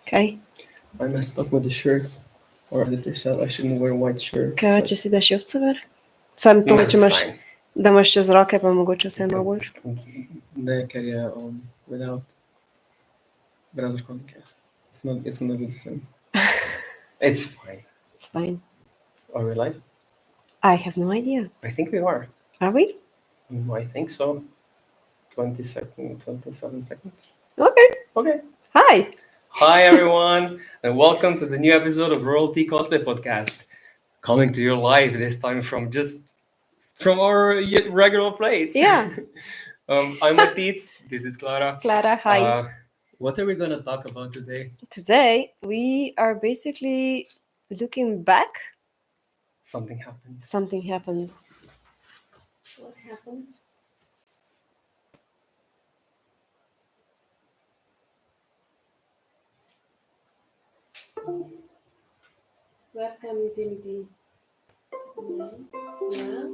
Okay. I messed up with the shirt. Our editor said I shouldn't wear white shirts. Kaj but će si daš jopcover? Sam to it's ćeš imaš fine. da imaš čez roke pa mogoče It's vse malo boljš. Ne, ker je without. Brez zakonike. It's gonna be the same. It's fine. It's fine. Are we live? I have no idea. I think we are. Are we? I think so. 27 seconds. Okay. Okay. Hi. Hi everyone, and welcome to the new episode of Royalty Cosplay Podcast. Coming to you live this time from our regular place. Yeah. I'm Matitz. This is Clara. Clara, hi. What are we gonna talk about today? Today we are basically looking back. Something happened. Something happened. What happened? Webcam utility. Yeah.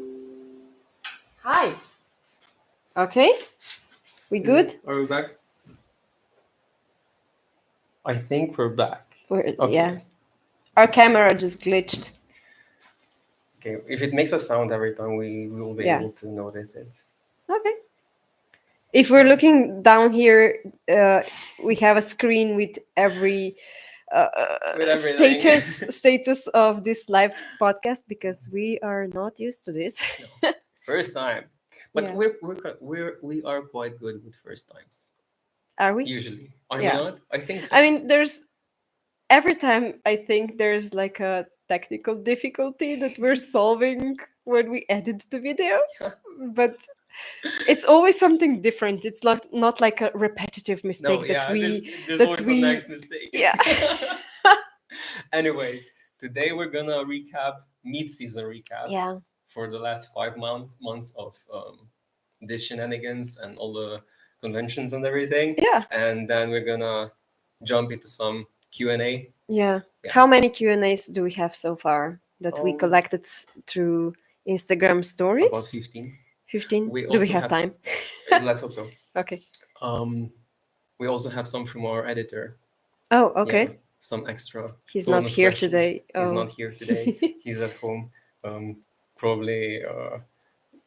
Hi. Okay. We good? Are we back? I think we're back. Yeah. Our camera just glitched. Okay. If it makes a sound every time, we will be able to notice it. Okay. If we're looking down here, we have a screen with every status of this live podcast because we are not used to this. No. First time, but Yeah. we are quite good with first times. Are we? Usually, are Yeah. we not? I think so. I mean, every time I think there's like a technical difficulty that we're solving when we edit the videos, but it's always something different. It's not like a repetitive mistake there's always a next mistake. Yeah. Anyways, today we're gonna mid-season recap. Yeah. For the last 5 months of this shenanigans and all the conventions and everything. Yeah. And then we're gonna jump into some Q&A. Yeah. Yeah. How many Q&As do we have so far that we collected through Instagram stories? About 15. 15? We Do we also have time? Let's hope so. Okay. We also have some from our editor. Oh, okay. Yeah, some extra. He's not bonus here questions. today. He's not here today. He's at home. Probably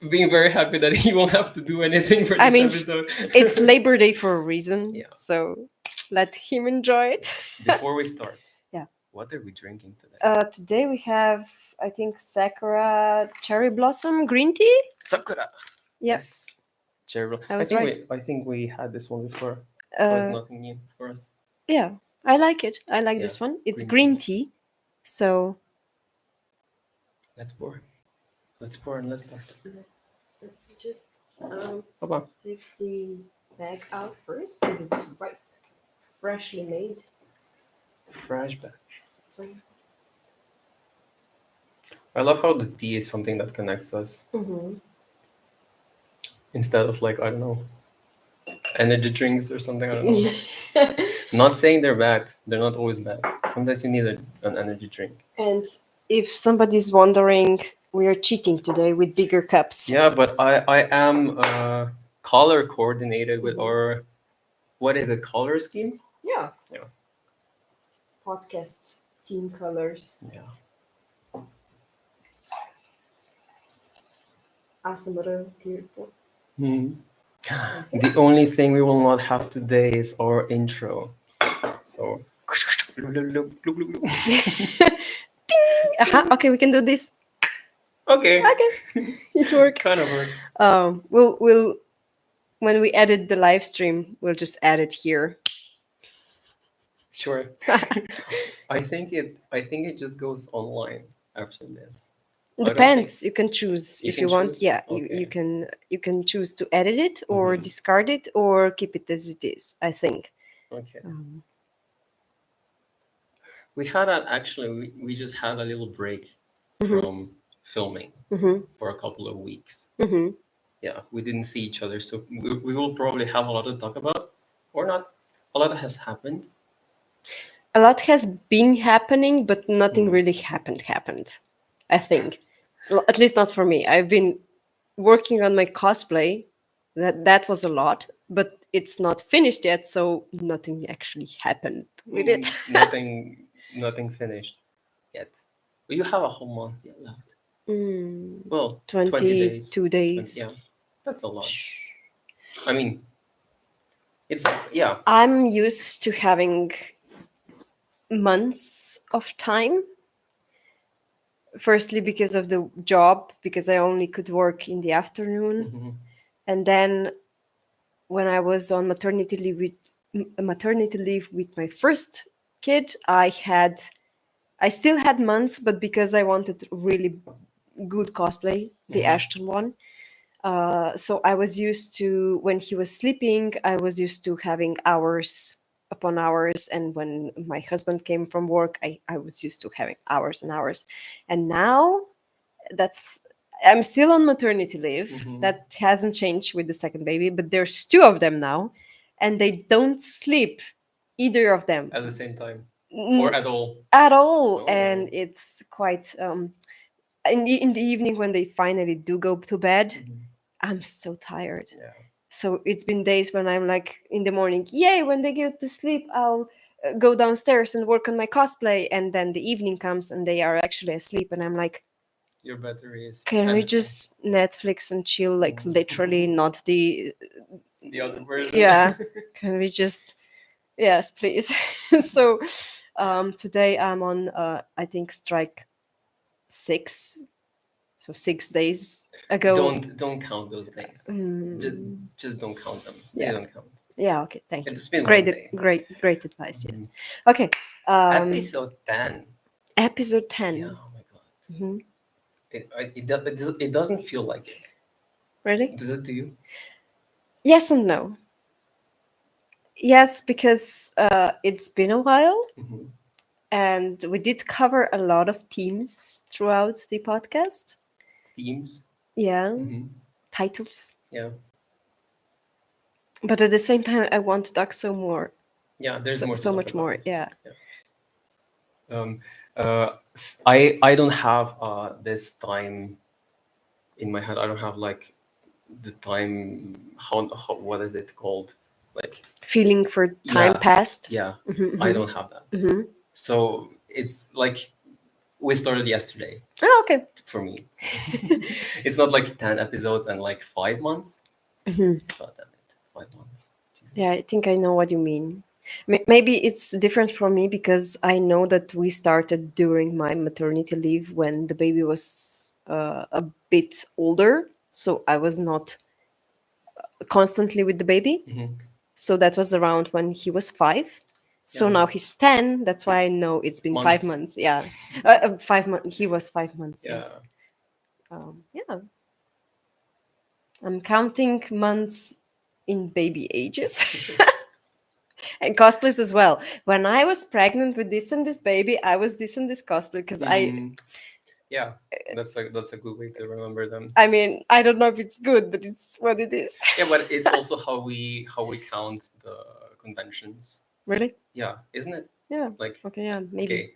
being very happy that he won't have to do anything for this episode. It's Labor Day for a reason. Yeah. So let him enjoy it. Before we start, yeah. What are we drinking today? Today we have, I think, Sakura Cherry Blossom Green Tea. Sakura. Yes. Cherry Blossom. I was right. I think we had this one before, so it's nothing new for us. Yeah, I like it. I like this one. It's green tea. So let's pour. Let's pour and let's start. Let's just take the bag out first because it's freshly made. Fresh batch. I love how the tea is something that connects us. Mm-hmm. Instead of I don't know, energy drinks or something. I don't know. Not saying they're bad. They're not always bad. Sometimes you need an energy drink. And if somebody's wondering, we are cheating today with bigger cups. Yeah, but I am color coordinated with our, what is it, color scheme? Yeah. Yeah. Podcast team colors. Yeah. Awesome, beautiful. The only thing we will not have today is our intro. So. Okay, we can do this. Okay. It works. Kind of works. We'll when we edit the live stream, we'll just add it here. Sure. I think it just goes online after this. Depends. You can choose if you want. Choose? Yeah, Okay. you can choose to edit it or discard it or keep it as it is, I think. Okay. We had we just had a little break from filming for a couple of weeks. Yeah, we didn't see each other, so we will probably have a lot to talk about, or not. A lot has happened. A lot has been happening, but nothing really happened, I think. At least not for me. I've been working on my cosplay. That was a lot. but it's not finished yet, so nothing actually happened with it. Nothing finished yet. But you have a whole month yet left. Mm, Well, 20 days. 22 days. Yeah, that's a lot. I mean, it's yeah. I'm used to having months of time. Firstly, because of the job, because I only could work in the afternoon. Mhm. And then when I was on maternity leave with my first kid, I still had months, but because I wanted really good cosplay, the Mhm. Ashton one. So I was used to, when he was sleeping, I was used to having hours upon hours. And when my husband came from work, I was used to having hours and hours. And now that's, I'm still on maternity leave. Mhm. That hasn't changed with the second baby, but there's two of them now, and they don't sleep, either of them, At the same time, or N- at all. at all. And Oh. it's quite in the evening when they finally do go to bed, Mhm. I'm so tired. Yeah. So it's been days when I'm like in the morning, yay, when they get to sleep, I'll go downstairs and work on my cosplay. And then the evening comes and they are actually asleep. And I'm like, Your battery is can we empty. just Netflix and chill? Like literally, not the, The other version. yeah. Can we just, yes, please. So today I'm on, I think, strike 6. So 6 days ago. Don't count those days. Just, Mm, just don't count them. They yeah. don't count. Yeah. Okay. Thank you. It's been one day. Great advice. Mhm. Yes. Okay. Episode 10. Episode Yeah. 10. Oh my god. Mhm. It doesn't feel like it. Really? Does it to you? Yes and no. Yes, because it's been a while, Mhm. and we did cover a lot of themes throughout the podcast. Themes. Yeah, Mhm. titles. Yeah. But at the same time, I want to talk so more, Yeah. There's more to so talk much more. about. Yeah. Yeah. I don't have this time in my head. I don't have like the time. How what is it called? Like Feeling for time yeah, passed. yeah. I Mm-hmm. don't have that. Mm-hmm. So it's like we started yesterday Oh, okay. for me. It's not like 10 episodes and like 5 months. Mhm. God damn it, 5 months. Yeah, I think I know what you mean. Maybe it's different for me because I know that we started during my maternity leave when the baby was a bit older. So I was not constantly with the baby. Mhm. So that was around when he was 5. So Yeah, now he's 10. That's why I know it's been 5 months. months. Yeah. 5 months. He was 5 months. Yeah. Yeah, Yeah. I'm counting months in baby ages. And cosplays as well. When I was pregnant with this and this baby, I was this and this cosplay because Mhm. Yeah. That's a good way to remember them. I mean, I don't know if it's good, but it's what it is. Yeah, but it's also how we count the conventions. Really? Yeah, isn't it? Yeah. Like Okay. Yeah. Maybe. okay,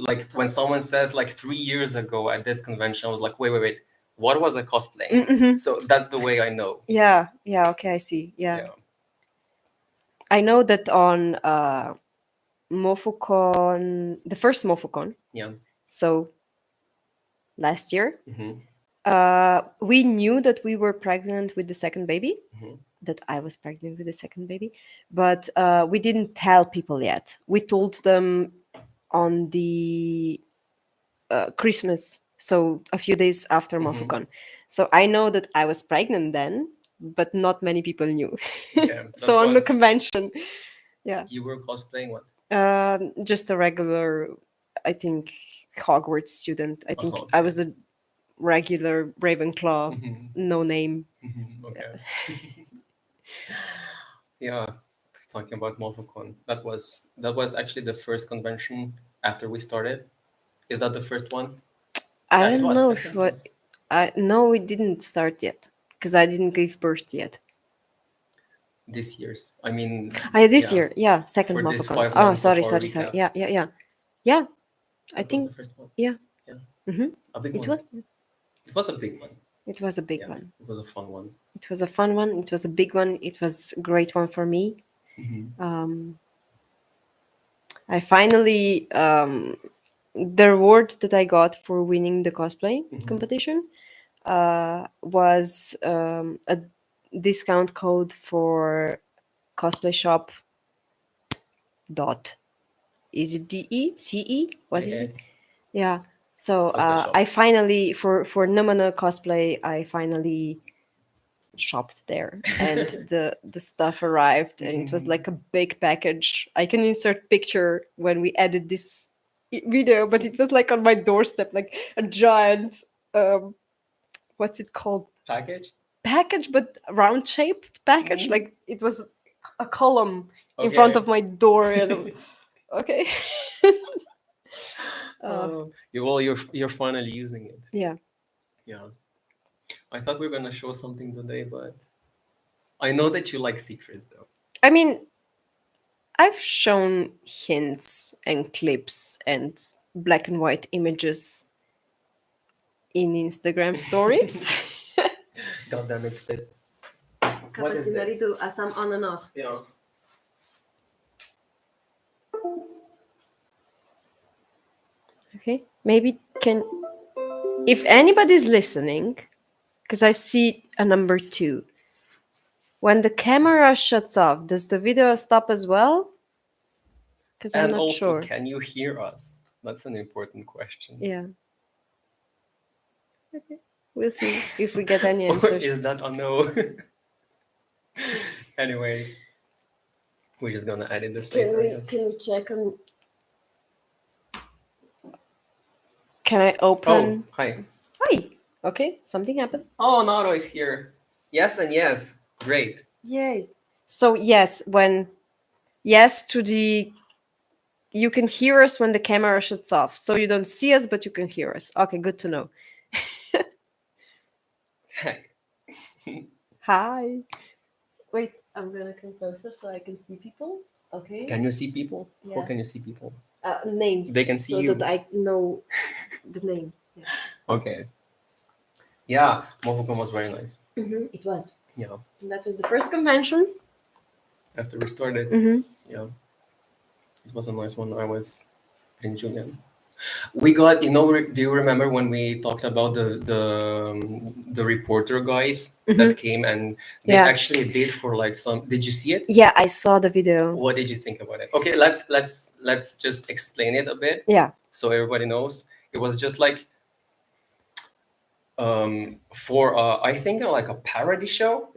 like when someone says like 3 years ago at this convention, I was like, wait, what was I cosplaying? Mm-hmm. So that's the way I know. Yeah. Yeah. Okay. I see. Yeah. Yeah. I know that on MofuCon, the first MofuCon, Yeah. so last year, Mm-hmm. we knew that we were pregnant with the second baby, Mm-hmm. that I was pregnant with the second baby, but we didn't tell people yet. We told them on the Christmas, so a few days after Mm-hmm. MofuCon. So I know that I was pregnant then, but not many people knew. Okay. So on the convention, yeah, You were cosplaying what? just a regular, I think, Hogwarts student. I think I Okay. was a regular Ravenclaw, Mm-hmm. no name. Mm-hmm. Okay. Yeah. Talking about MorphoCon, that was actually the first convention after we started. Is that the first one? I Yeah, it don't was. know I if think it what was. I no, it didn't start yet because I didn't give birth yet. This year's. I mean, This yeah, year, yeah, second for this MofuCon. five Oh, months of sorry, our sorry, sorry. recap, Yeah, yeah, yeah, yeah. I that was the think first one. yeah. Yeah, Mm-hmm. a big It one. was. It was a big one. It was a big Yeah, one. it was a fun one. It was a fun one. It was a big one. It was a great one for me. I finally the reward that I got for winning the cosplay competition was a discount code for cosplay shop dot. Is it DE? What is it? Okay. Yeah. So Cosplay shop. I finally for Namana cosplay I finally shopped there and the stuff arrived and it was like a big package. I can insert picture when we edit this video, but it was like on my doorstep, like a giant what's it called, Package. package, but round shaped package. Like it was a column in front Okay. of my door and okay. You're finally using it. Yeah. Yeah. I thought we were gonna show something today, but I know that you like secrets though. I mean, I've shown hints and clips and black and white images in Instagram stories. God damn it, spit. What is Kapag this? sinarito, asam on and off. Yeah. Okay, maybe can, if anybody's listening, because I see a number 2. When the camera shuts off, does the video stop as well? Because I'm And not also, sure. can you hear us? That's an important question. Yeah. Okay. We'll see if we get any Or answers. is that a no? Anyways, we're just gonna edit this later. I guess. Can we check on? Can I Oh, open? hi. Hi. Okay, something happened. Oh, Naro is here. Yes and yes. Great. Yay. So yes, when yes to the, you can hear us when the camera shuts off. So you don't see us, but you can hear us. Okay, good to know. Hey. Hi. Wait, I'm gonna come closer so I can see people. Okay. Can you see people? Yeah. How can you see people? Names. They can see so you. that I know the name. Yeah. Okay. Yeah, Mohukum was very nice. It was. Yeah. And that was the first convention. After we started, Mm-hmm. yeah, it was a nice one. I was in Julian. We got, do you remember when we talked about the reporter guys that came and they Yeah. actually did for like some? Did you see it? Yeah, I saw the video. What did you think about it? Okay, let's just explain it a bit. Yeah. So everybody knows. It was just like for I think like a parody show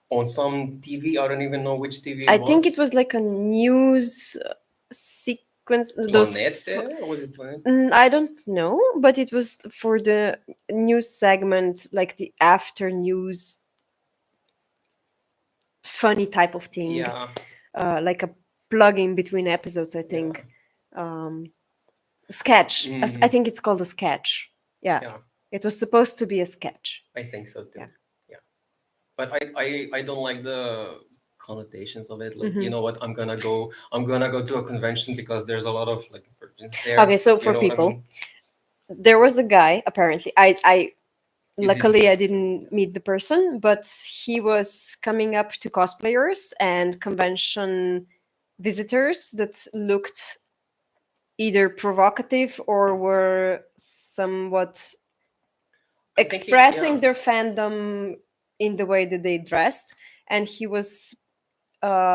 on some TV. I don't even know which TV I think it was like a news sequence. Planete? Or was it Planet? I don't know, but it was for the news segment, like the after news funny type of thing. Yeah. Like a plug-in between episodes, I think. Sketch. I think it's called a sketch. Yeah. It was supposed to be a sketch. I think so too. Yeah. But I don't like the connotations of it. Like, you know what, I'm gonna go to a convention because there's a lot of like virgins there. Okay, so for people, there was a guy, apparently. I luckily I didn't meet the person, but he was coming up to cosplayers and convention visitors that looked either provocative or were somewhat expressing their fandom in the way that they dressed, and he was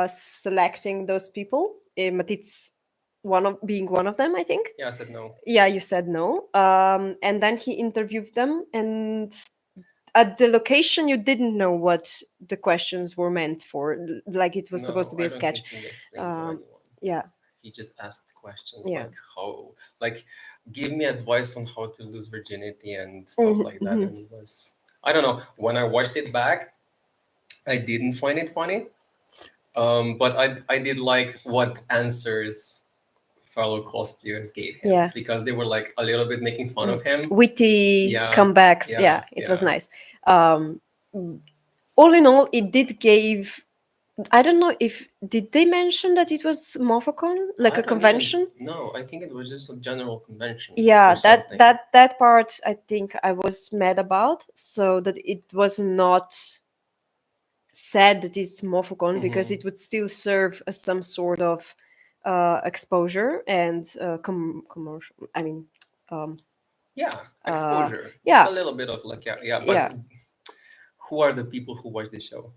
selecting those people. Matit's being one of them, I think. Yeah, I said no. Yeah, you said no. And then he interviewed them, and at the location you didn't know what the questions were meant for, like it was supposed to be a sketch. Yeah, he just asked questions like how, like, give me advice on how to lose virginity and stuff like that. And it was, I don't know, when I watched it back, I didn't find it funny, but I did like what answers fellow cosplayers gave him, because they were like a little bit making fun of him, witty comebacks. It was nice. All in all, it did give I don't know if did they mention that it was MofoCon, like I a don't even convention? know. I think it was just a general convention or Yeah, that something. that that part I think I was mad about, so that it was not said that it's MofoCon because Mhm. it would still serve as some sort of exposure and commercial. I mean, um, Yeah, uh, exposure. Just a yeah, little bit of like yeah. But yeah, who are the people who watch the show?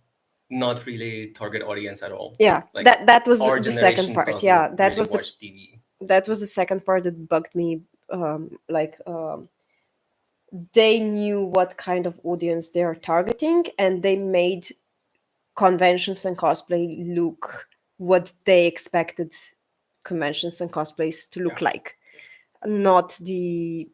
Not really target audience at all. yeah. Like That was our the second generation part. doesn't Yeah, really watch TV. that was the second part that bugged me. Like they knew what kind of audience they are targeting, and they made conventions and cosplay look what they expected conventions and cosplays to Yeah. look like, not the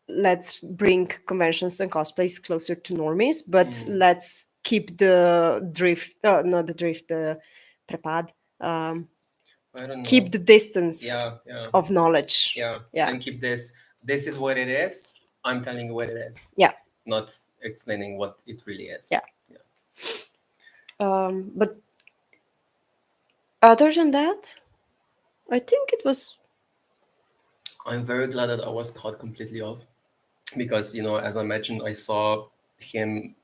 let's bring conventions and cosplays closer to normies, but Mm, let's keep the drift, not the drift, the prepad, um, I don't keep know. the distance Yeah, yeah, of knowledge. yeah. Yeah, And keep this. This is what it is. I'm telling you what it is, yeah, not explaining what it really is. yeah. Yeah. But other than that, I think it was. I'm very glad that I was caught completely off because, as I mentioned, I saw him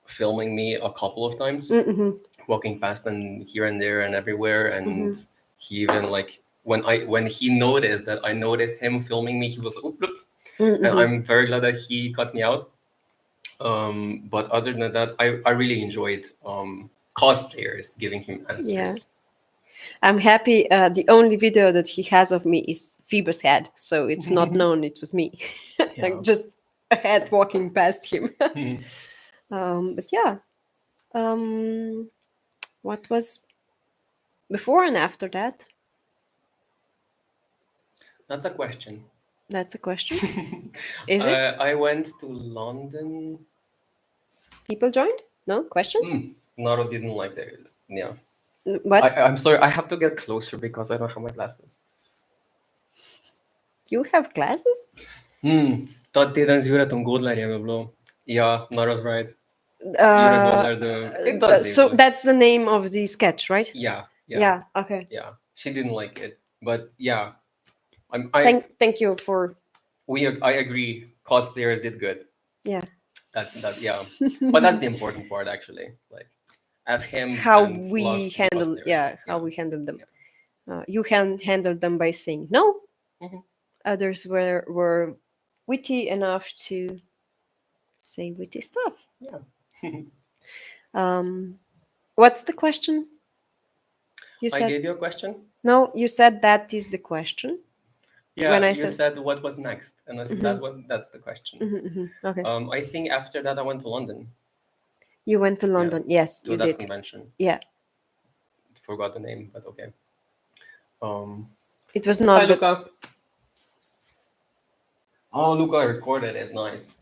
filming me a couple of times, Mm-hmm, walking past and here and there and everywhere. mm-hmm, And he even like when he noticed that I noticed him filming me, he was like, "Oop, look." And mm-hmm. I'm very glad that he cut me out. But other than that, I really enjoyed cosplayers giving him Yeah. answers. I'm happy. The only video that he has of me is Phoebe's head, so it's not known it was me. Yeah. Like just a head walking past him. But yeah, um, what was before and after that? That's a question. That's a question. Is it? I went to London. People joined? No questions? Naro didn't like that. Yeah. What? I'm sorry. I have to get closer because I don't have my glasses. You have glasses? Tot teden zjuretom Godlerje blo. Yeah, Nara's right. Jure Uh, Godler, it was so David. that's the name of the sketch, right? Yeah, yeah, Yeah. Okay. yeah. She didn't like it, but yeah, I Thank you for I agree. Cosplayers did good. yeah. That's that. Yeah, but that's the important part actually. Like, have him How and we love the handle cosplayers. how Yeah, we handle them. yeah. You can handle them by saying no. Mhm. Others were witty enough to say witty stuff. Yeah. Um, what's the question? You I said gave you a question. no. You said that is the question. When Yeah, I you said said what was next, and I said that's the question. okay, I think after that I went to London. you went to Yeah, London. Yes, to you that did. convention. Yeah, Forgot the name, but okay. Um, it was Hi, not the. Luca. Oh, Luca recorded it. Nice.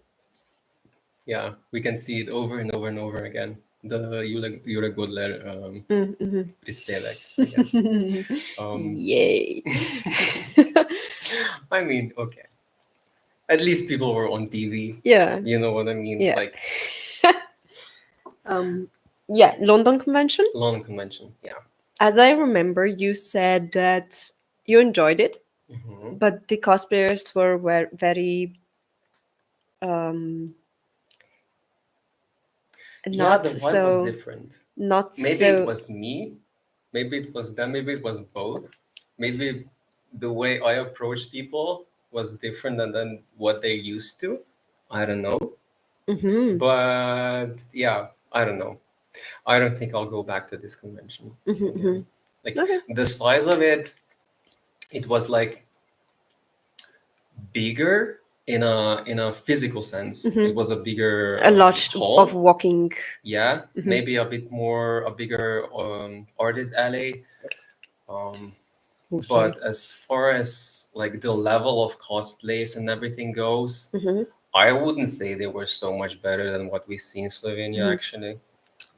Yeah, we can see it over and over and over again. The Jure Godler prispevek, I guess. Yay! I mean, okay. At least people were on TV. Yeah, You know what I mean? yeah. Like Yeah, London Convention. London Convention. Yeah. As I remember, you said that you enjoyed it, hmm but the cosplayers were very um, Yeah, not the vibe was so different. not Maybe it so. was me. Maybe it was them. Maybe it was both. Maybe the way I approach people was different than what they're used to. I don't know. Mhm, But yeah, I don't know. I don't think I'll go back to this convention again. Like okay. the size of it, it was like bigger in a physical sense. It was a bigger A lot of hall. walking. Yeah, maybe a bigger artist alley. Um, Oh, sorry. but as far as like the level of cosplays and everything goes, I wouldn't say they were so much better than what we see in Slovenia actually.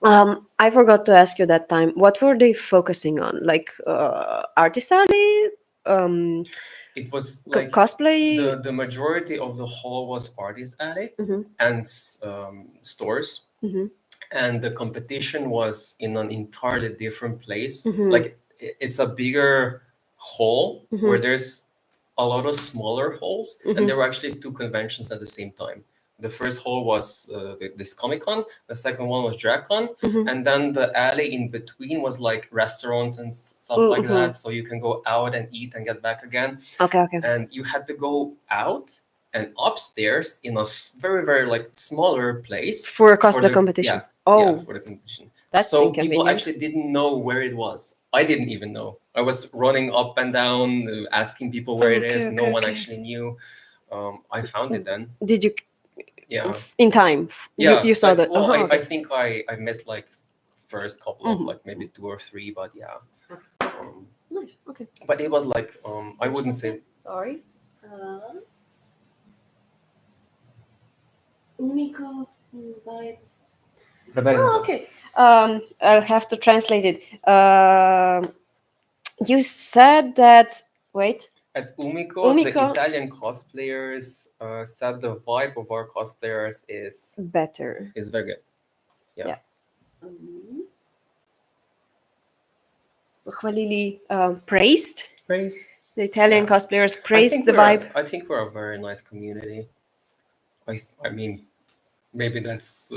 I forgot to ask you that time. What were they focusing on? Like artist alley, um, It was like cosplay. the majority of the hall was artist alley and stores. and the competition was in an entirely different place. Mhm. Like it's a bigger hall where Mhm. there's a lot of smaller halls, and Mhm. there were actually two conventions at the same time. The first hall was this Comic Con. The second one was DragCon, Mhm. and then the alley in between was like restaurants and stuff like Mhm. that. So you can go out and eat and get back again. Okay. Okay. And you had to go out and upstairs in a very very like smaller place For a for cosplay the competition. yeah Oh, for the competition. that's So people inconvenient. actually didn't know where it was. I didn't even know. I was running up and down, asking people where it Okay. is. No Okay. one Okay. actually knew. I found it then. Did you Yeah, in time? You yeah. you saw But that? well, I Okay. think I missed like first couple of Mhm. like maybe two or three, but yeah. Nice. Okay. But it was like I wouldn't say Sorry. Umiko vibe. Oh, okay. I'll have to translate it. You said that. Wait. at Umiko, the Umiko Italian cosplayers said the vibe of our cosplayers better. is very good. Yeah. Yeah. Хвалили, praised. Praised. The Italian Yeah. cosplayers praised the vibe. I think we're a very nice community. I mean, maybe that's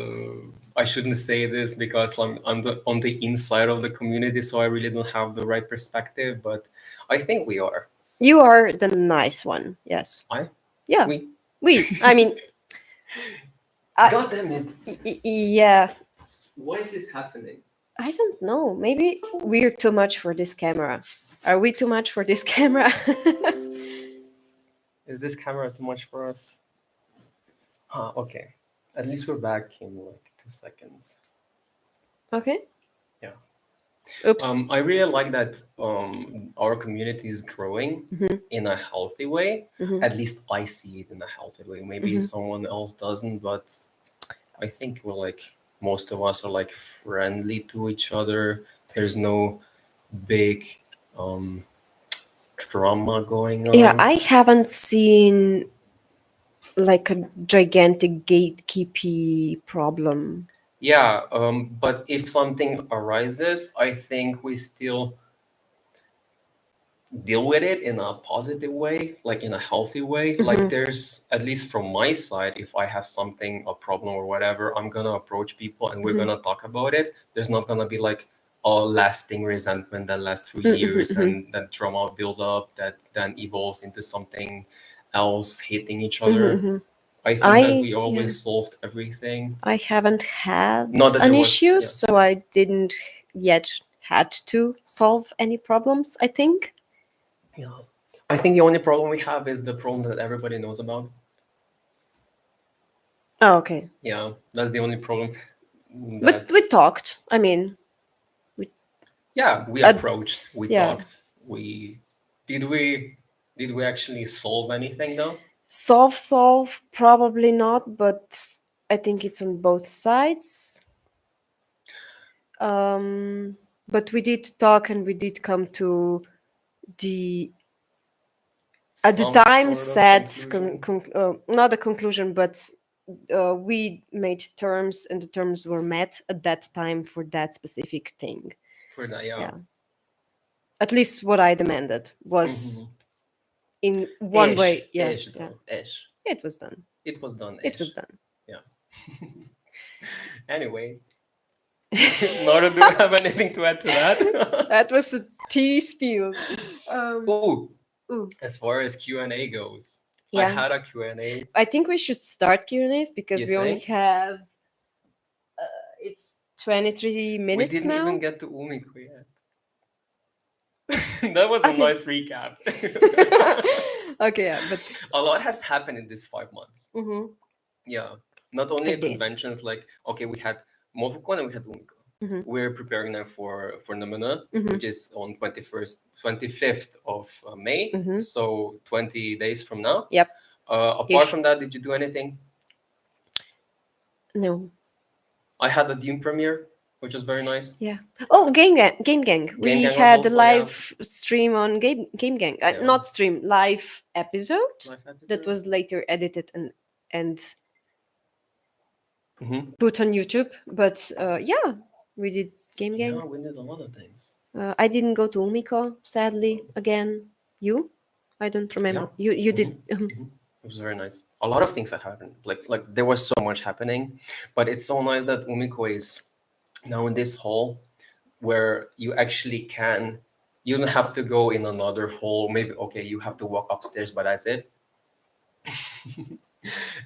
I shouldn't say this because I'm on the inside of the community, so I really don't have the right perspective. But I think we are. You are the nice one. Yes. I Yeah. we. I mean, God damn it! yeah. Why is this happening? I don't know. Maybe we're too much for this camera. Are we too much for this camera? Is this camera too much for us? Okay. At least we're back in like 2 seconds. Okay. Yeah. Oops. I really like that our community is growing Mhm. in a healthy way. Mhm. At least I see it in a healthy way. Maybe someone else doesn't, but I think we're like most of us are like friendly to each other. There's no big um, drama going on. Yeah, I haven't seen like a gigantic gatekeepy problem. Yeah, but if something arises, I think we still deal with it in a positive way, like in a healthy way. Like there's at least from my side, if I have something, a problem or whatever, I'm gonna approach people and we're gonna talk about it. There's not gonna be like a lasting resentment that lasts through years and that drama build up that then evolves into something else hitting each other. I think that we always solved everything. I haven't had Not that an there was issue, so I didn't yet had to solve any problems, I think. yeah. I think the only problem we have is the problem that everybody knows about. Oh, okay. Yeah, that's the only problem. But we talked. I mean, Yeah, we At- approached, we yeah. talked, we did we actually solve anything though? solve, probably not, but I think it's on both sides. But we did talk and we did come to the at the Some time sort of said conclusion? not a conclusion, but we made terms and the terms were met at that time for that specific thing. For that, yeah. Yeah. At least what I demanded was in one way. Yeah, Ish though. Ish. it was done. It was done. It was Ish. done. Yeah. Anyways. Nora, do you have anything to add to that? That was a tea spiel. Ooh. Ooh. As far as Q&A goes, I Yeah. had a Q&A. I think we should start Q&As because You we only think? have it's 23 We minutes didn't now. even get to Umiko yet. That was a Okay. nice recap. Okay, yeah, but A lot has happened in these 5 months. mhm, Yeah. Not only It did. conventions like, okay, we had Movocon and we had Umiko. Mhm. We're preparing now for Namuna, Mhm. which is on 25th of May. Mhm. So 20 days from now. Yep. Apart Ish. from that, did you do anything? No. I had a Dune premiere, which was very nice. Yeah. Oh, Game Gang. We Gang was had a also, yeah. live stream on Game Gang. Yeah. Not stream, live episode Live episode. that was later edited and put on YouTube. But yeah, we did Game Yeah, Gang. we did a lot of things. I didn't go to Umiko, sadly. Again, you? I don't Yeah. remember. You did. It was very nice. A lot of things that happened. Like there was so much happening, but it's so nice that Umiko is now in this hall where you actually can. You don't have to go in another hall. Maybe okay, you have to walk upstairs, but that's it.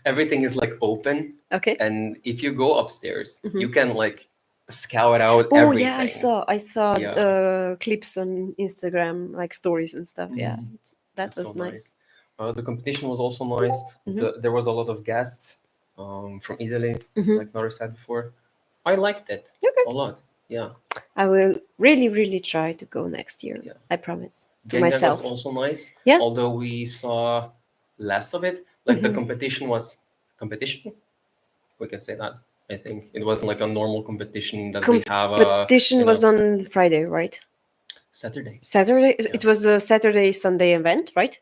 Everything is like open, Okay. and if you go upstairs, you can like scout out Oh yeah, everything. I saw Yeah. clips on Instagram, like stories and stuff. Yeah, that That's so was nice. nice. The competition was also nice. There was a lot of guests from Italy, like Nora said before. I liked it Okay. a lot. Yeah. I will really, really try to go next year. Yeah. I promise to Gengang was myself. also nice, Yeah. although we saw less of it. Like the competition was competition. We can say that. I think it wasn't like a normal competition that we have Competition was on Friday, right? Saturday. Saturday. Yeah. It was a Saturday Sunday event, right?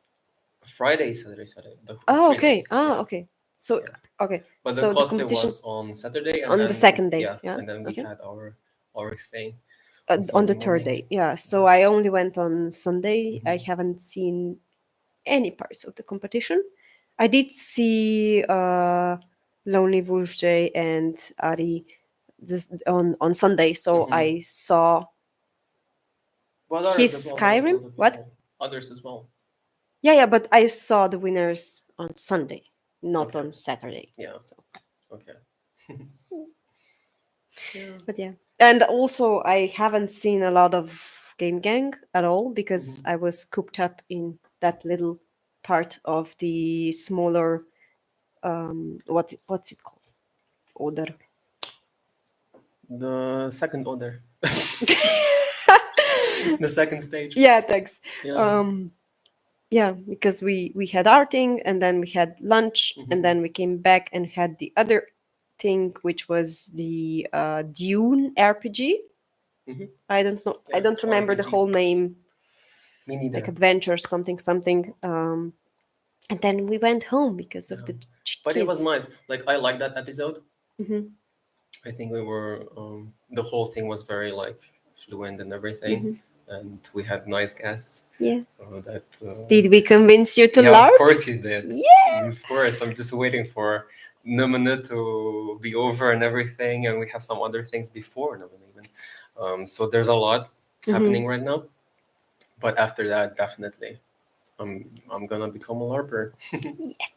Friday, Saturday. The Oh, 3 days. okay. Ah, Yeah. okay. So Yeah. okay. But the So the costume competition was on Saturday, and on the then second day. yeah, Yeah. and then we Okay. had our thing on On the Sunday third morning. day. Yeah. So I only went on Sunday. I haven't seen any parts of the competition. I did see Lonely Wolf J and Ari this on Sunday, so I saw But others as his well. There was a Skyrim. lot of What? people. Others as well. Yeah, but I saw the winners on Sunday, not Okay. on Saturday. Yeah. So, Okay. Yeah. but yeah, and also I haven't seen a lot of Game Gang at all because I was cooped up in that little part of the smaller what's it called? Order. The second order. The second stage. Yeah, thanks. Yeah. Yeah, because we had our thing and then we had lunch and then we came back and had the other thing, which was the Dune RPG. I don't know. I Yeah. don't remember the RPG. whole name, Me like neither. Adventure something something. And then we went home because of the But it was kids. nice. Like I like that episode. Mm-hmm. I think we were the whole thing was very like fluent and everything, and we had nice guests. Yeah. That Did we convince you to yeah, of LARP? course you did. Yeah. Of course. I'm just waiting for Numina to be over and everything, and we have some other things before Numina even. So there's a lot happening right now, but after that, definitely, I'm gonna become a LARPer. Yes.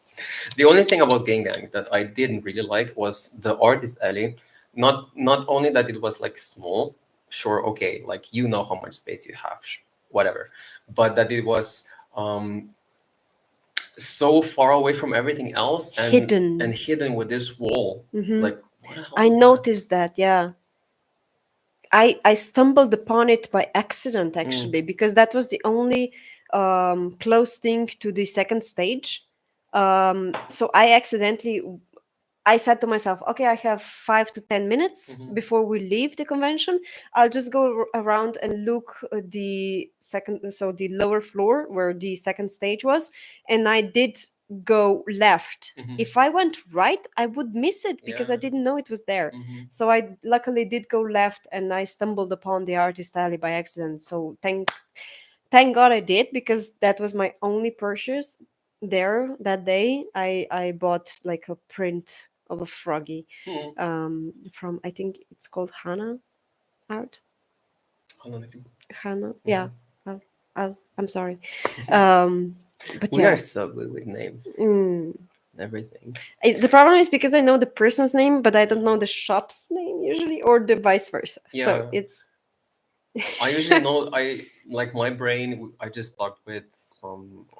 The only thing about Gangang that I didn't really like was the artist alley. Not only that it was like small, sure, okay, like you know how much space you have, whatever, but that it was so far away from everything else and hidden with this wall. Like what the hell I is that? noticed that. Yeah. I stumbled upon it by accident actually because that was the only close thing to the second stage. So I said to myself, okay, I have 5 to 10 minutes before we leave the convention. I'll just go around and look at the the lower floor where the second stage was. And I did go left. If I went right, I would miss it because I Yeah. didn't know it was there. So I luckily did go left and I stumbled upon the artist alley by accident. So thank God I did because that was my only purchase there that day. I bought like a print of a froggy from I think it's called Hana art. Hana, yeah. I'm sorry. But We yeah. are so good with names. Everything. The problem is because I know the person's name, but I don't know the shop's name usually, or the vice versa. Yeah. So it's. I usually know I like my brain. I just talked with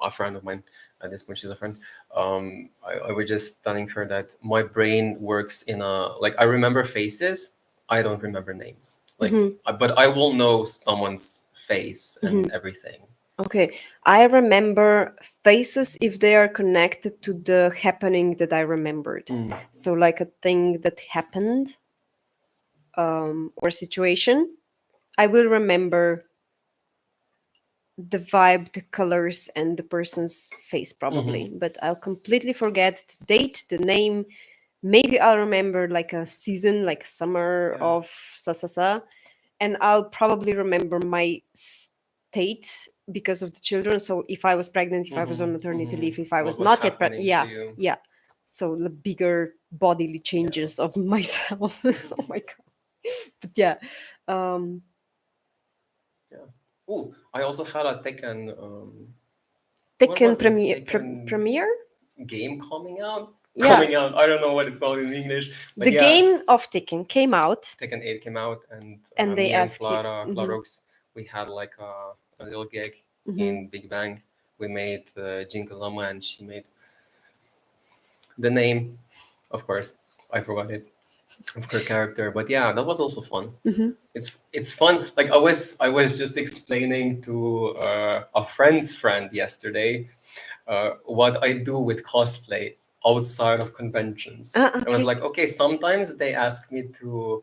a friend of mine. At this point, she's a friend. I was just telling her that my brain works in a like I remember faces. I don't remember names. Like, but I will know someone's face and everything. Okay, I remember faces if they are connected to the happening that I remembered. So, like a thing that happened or situation, I will remember the vibe, the colors, and the person's face probably. But I'll completely forget the date, the name, maybe I'll remember like a season, like summer Yeah. of sa, and I'll probably remember my state because of the children. So if I was pregnant, if I was on maternity leave, if I What was was not yet pregnant, happening to yeah, you? yeah. So the bigger bodily changes of myself. Oh my god! But yeah, um, Yeah. Oh, I also had a Tekken. What Tekken was it? Tekken premiere. game coming out. Yeah, Coming out. I don't know what it's called in English, but the yeah, game of Tekken came out, Tekken 8 came out, and and they me and asked you. Clarox, we had like a little gig Hmm. in Big Bang. We made Jinkazama, and she made the name, of course. I forgot it of her character, but yeah, that was also fun. It's fun. Like I was just explaining to a friend's friend yesterday what I do with cosplay outside of conventions. I was Okay. like, okay, sometimes they ask me to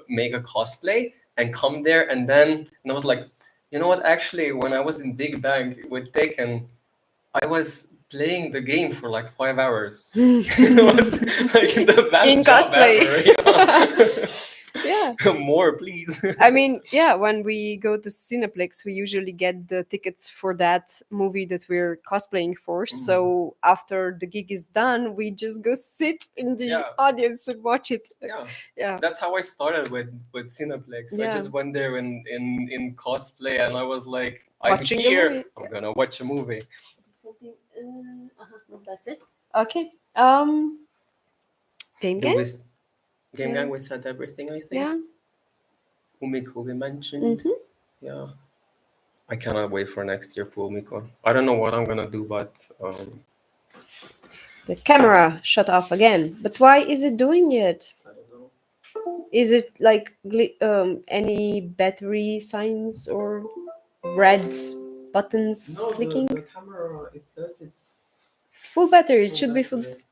make a cosplay and come there, and I was like, you know what? Actually, when I was in Big Bang with Taken, I was playing the game for like 5 hours. It was like the In best job cosplay. ever. Yeah. Yeah. More, please. I mean, yeah, when we go to Cineplex, we usually get the tickets for that movie that we're cosplaying for. So after the gig is done, we just go sit in the Yeah. audience and watch it. Yeah. Yeah. That's how I started with Cineplex. I Yeah. just went there in cosplay, and I was like, I'm Watching the here. movie. I'm gonna watch a movie. Something. No, that's it. Okay. Game Do game. we Game Yeah. Gang? We said everything. I think. Yeah. Umiko we mentioned. Hmm. Yeah. I cannot wait for next year for Umiko. I don't know what I'm gonna do, but The camera shut off again. But why is it doing it? I don't know. Is it like any battery signs or red buttons No, clicking? the camera, it says it's Full battery. It should be full. battery.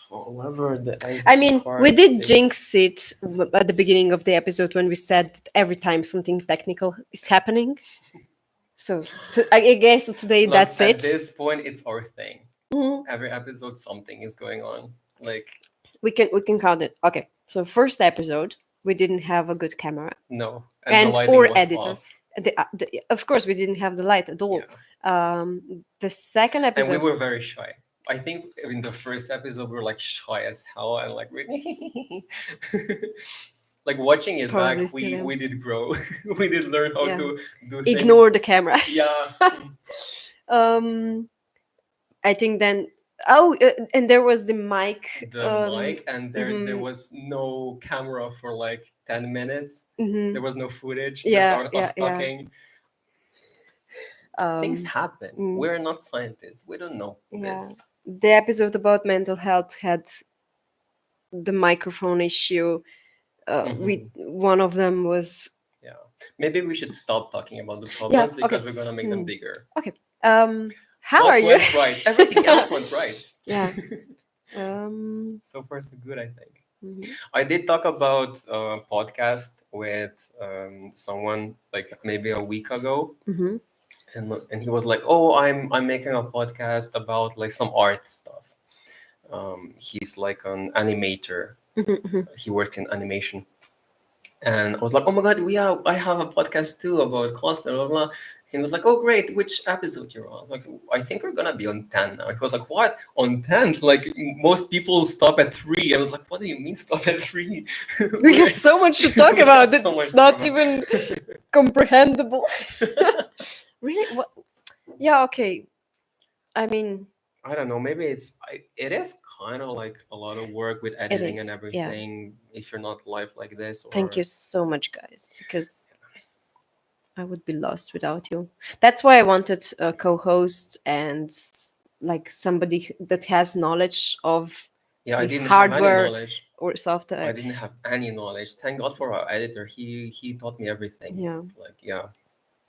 However, the I SD mean, we card did is jinx it at the beginning of the episode when we said that every time something technical is happening. So I guess today like that's at it. this point, it's our thing. Mhm. Every episode, something is going on. Like We can count it. Okay. So first episode, we didn't have a good camera no, and the and lighting or was editor. off. Of course, we didn't have the light at all. Yeah, The second and we episode, were very shy. I think in the first episode we were like shy as hell and like really like watching it probably back, still am. we did grow. We did learn how Yeah. to do things. Ignore the camera. Yeah. I think then. And there was the mic. The mic, and there mhm. was no camera for like 10 minutes. Mhm. There was no footage. Yeah, Just yeah, us talking. Things Um, happen. mm, We're not scientists. We don't know yeah. this. The episode about mental health had the microphone issue. We one of them was Yeah. Maybe we should stop talking about the yeah. problems Okay. because we're gonna make them bigger. Okay. How What are you? went right? Everything else went right. Yeah. So far, so good, I think. Mhm. I did talk about a podcast with someone like maybe a week ago, Mhm. and he was like, "Oh, I'm making a podcast about like some art stuff." He's like an animator. Mhm. He works in animation, and I was like, "Oh my god, I have a podcast too about cosplay." Blah, blah, blah. He was like, "Oh great, which episode you're on?" Like, I think we're gonna be on 10 now. He was like, "What, on 10? Like most people stop at 3." I was like, "What do you mean stop at 3?" We have so much to talk We have about. so much It's to talk not about. even comprehensible. Really? What? Yeah. Okay. I mean, I don't know. Maybe it is kind of like a lot of work with editing and is. Yeah. everything. If you're not live like this, or Thank you so much, guys, because I would be lost without you. That's why I wanted a co-host and like somebody that has knowledge of yeah, I the didn't have any hardware knowledge. or I software. didn't have any knowledge. Thank God for our editor. He taught me everything. Yeah. Like yeah,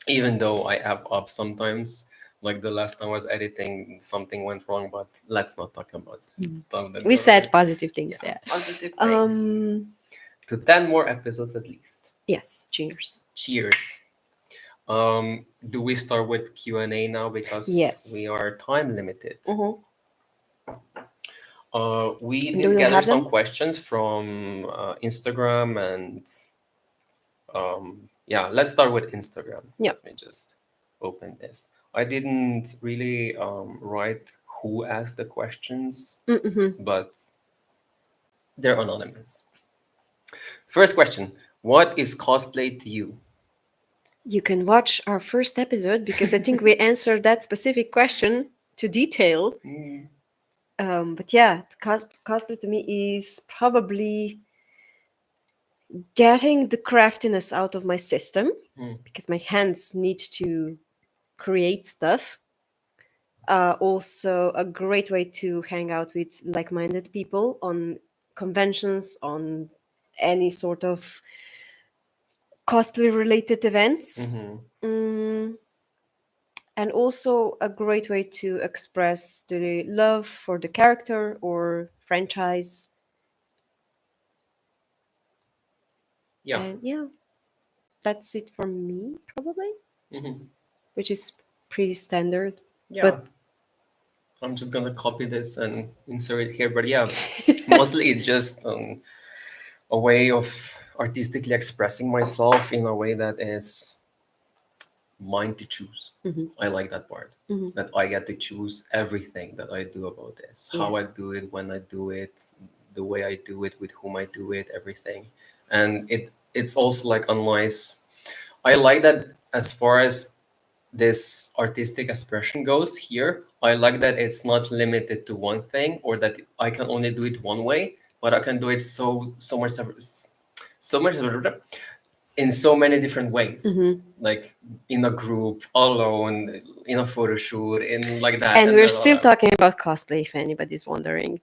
even though I have up sometimes. Like the last time I was editing, something went wrong. But let's not talk about stuff that We got said wrong. positive things. Yeah. Positive things. To 10 more episodes at least. Yes. Cheers. Cheers. Do we start with Q&A now because Yes. we are time limited? Mhm. We Do did you gather have some them? questions from Instagram and yeah, let's start with Instagram. Yeah. Let me just open this. I didn't really write who asked the questions, but they're anonymous. First question: what is cosplay to you? You can watch our first episode because I think we answered that specific question to detail. Mm, But yeah, cosplay to me is probably getting the craftiness out of my system mm, because my hands need to create stuff. Also, a great way to hang out with like minded people on conventions, on any sort of cosplay related events. mhm. Mm, and also a great way to express the love for the character or franchise. Yeah. And yeah, that's it for me, probably, Mhm. which is pretty standard. Yeah. But I'm just gonna copy this and insert it here. But yeah, mostly it's just a way of artistically expressing myself in a way that is mine to choose. I like that part. That I get to choose everything that I do about this, yeah. how I do it, when I do it, the way I do it, with whom I do it, everything. And it's also like a nice. I like that as far as this artistic expression goes here. I like that it's not limited to one thing or that I can only do it one way, but I can do it so much in so many different ways, like in a group, alone, in a photo shoot, in like that, And and we're blah, blah, still blah. talking about cosplay, if anybody's wondering.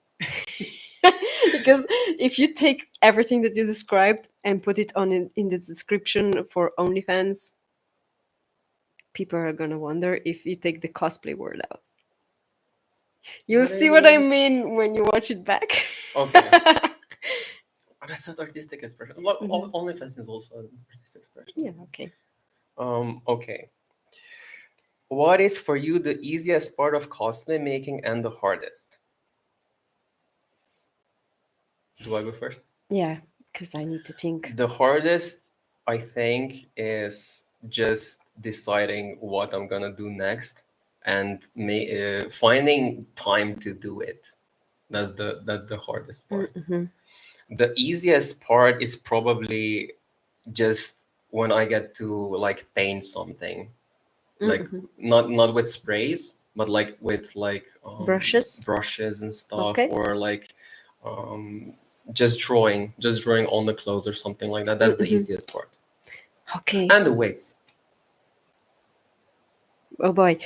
Because if you take everything that you described and put it on in the description for OnlyFans, people are gonna wonder if you take the cosplay word out. You'll What I see what I mean, mean when you watch it back. okay. But I said artistic expression. Mhm. OnlyFans is also an artistic expression. Yeah, okay. Okay. What is for you the easiest part of cosplay making and the hardest? Do I go first? Yeah, because I need to think. The hardest, I think, is just deciding what I'm gonna do next and finding time to do it. That's the hardest part. Mm-hmm. The easiest part is probably just when I get to like paint something, like Mm-hmm. not with sprays, but like with like Brushes. brushes and stuff, Okay. or like um, just drawing on the clothes or something like that. That's the Mm-hmm. easiest part. Okay. And the weights. Oh boy.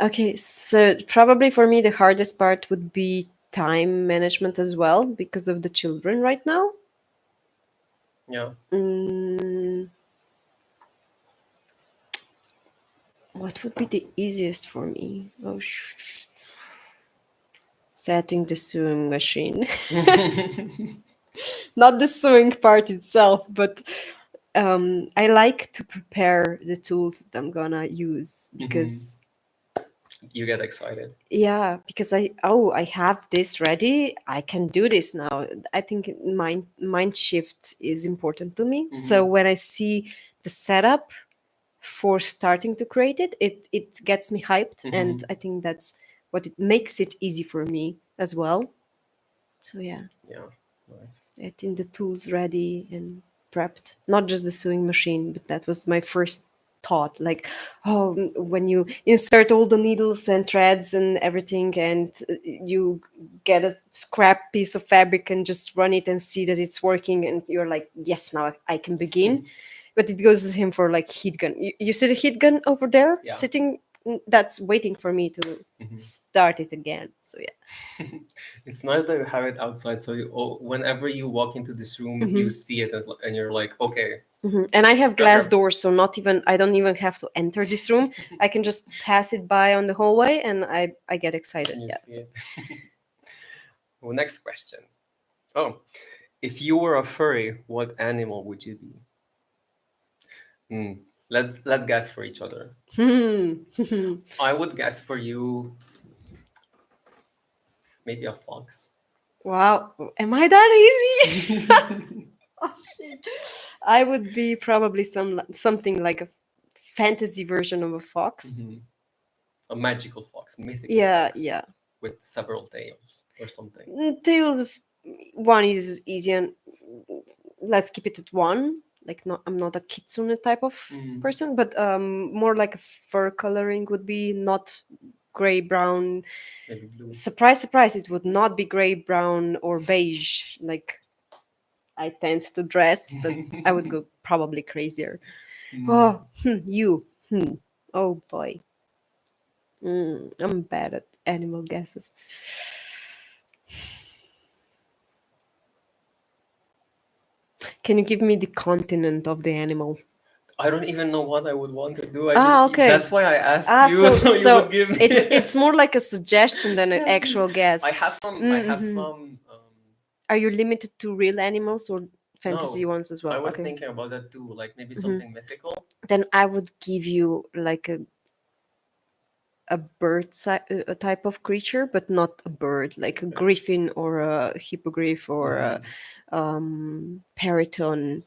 Okay, so probably for me the hardest part would be time management as well because of the children right now. Yeah. Mm, what would be the easiest for me? Oh, setting the sewing machine. Not the sewing part itself, but I like to prepare the tools that I'm gonna use Mhm. because You get excited. yeah, because I have this ready. I can do this now. I think mind shift is important to me. So Hmm. when I see the setup for starting to create it, it gets me hyped, and Hmm. I think that's what it makes it easy for me as well. So yeah, Yeah. Nice. I think the tools ready and prepped, not just the sewing machine, but that was my first thought. Like, oh, when you insert all the needles and threads and everything, and you get a scrap piece of fabric and just run it and see that it's working, and you're like, yes, now I can begin. But it goes the same for like heat gun. You see the heat gun over there Yeah. sitting? That's waiting for me to Mhm. start it again. So yeah. It's nice that you have it outside, so whenever you walk into this room, you see it, and you're like, okay, And I have go glass here. doors, so not even I don't even have to enter this room. I can just pass it by on the hallway, and I get excited. You Yeah. see So it. Well, next question. Oh, if you were a furry, what animal would you be? Hmm. Let's guess for each other. I would guess for you maybe a fox. Wow. Am I that easy? Oh shit. I would be probably something like a fantasy version of a fox. Mhm. A magical fox, mythical Yeah, fox yeah. with several tails or something. Tails one is easy, and let's keep it at one. Like, not, I'm not a kitsune type of Mm, person, but more like a fur coloring would be not gray brown. maybe blue. Surprise, surprise! It would not be gray brown or beige like I tend to dress, but I would go probably crazier. Mm, Oh, you. Oh boy. I'm bad at animal guesses. Can you give me the continent of the animal? I don't even know what I would want to do. I Ah, just okay. that's why I asked Ah, you, so so you would so give me. it's more like a suggestion than an Yes, please. actual guess. I have some. I have Mm-hmm. some. Are you limited to real animals or fantasy No, ones as I well? was Okay. thinking about that too. Like maybe hmm something mythical. Then I would give you like a a type of creature, but not a bird, like a Okay. griffin or a hippogriff or a Mhm. periton.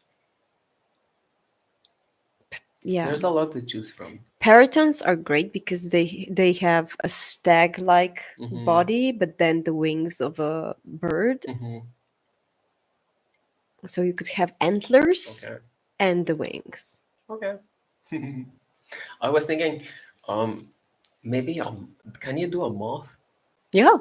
Yeah, There's a lot to choose from. peritons are great because they have a stag-like Mm-hmm. body, but then the wings of a bird. Mm-hmm. So you could have antlers Okay. and the wings. Okay. I was thinking, um, maybe can you do a moth? Yeah,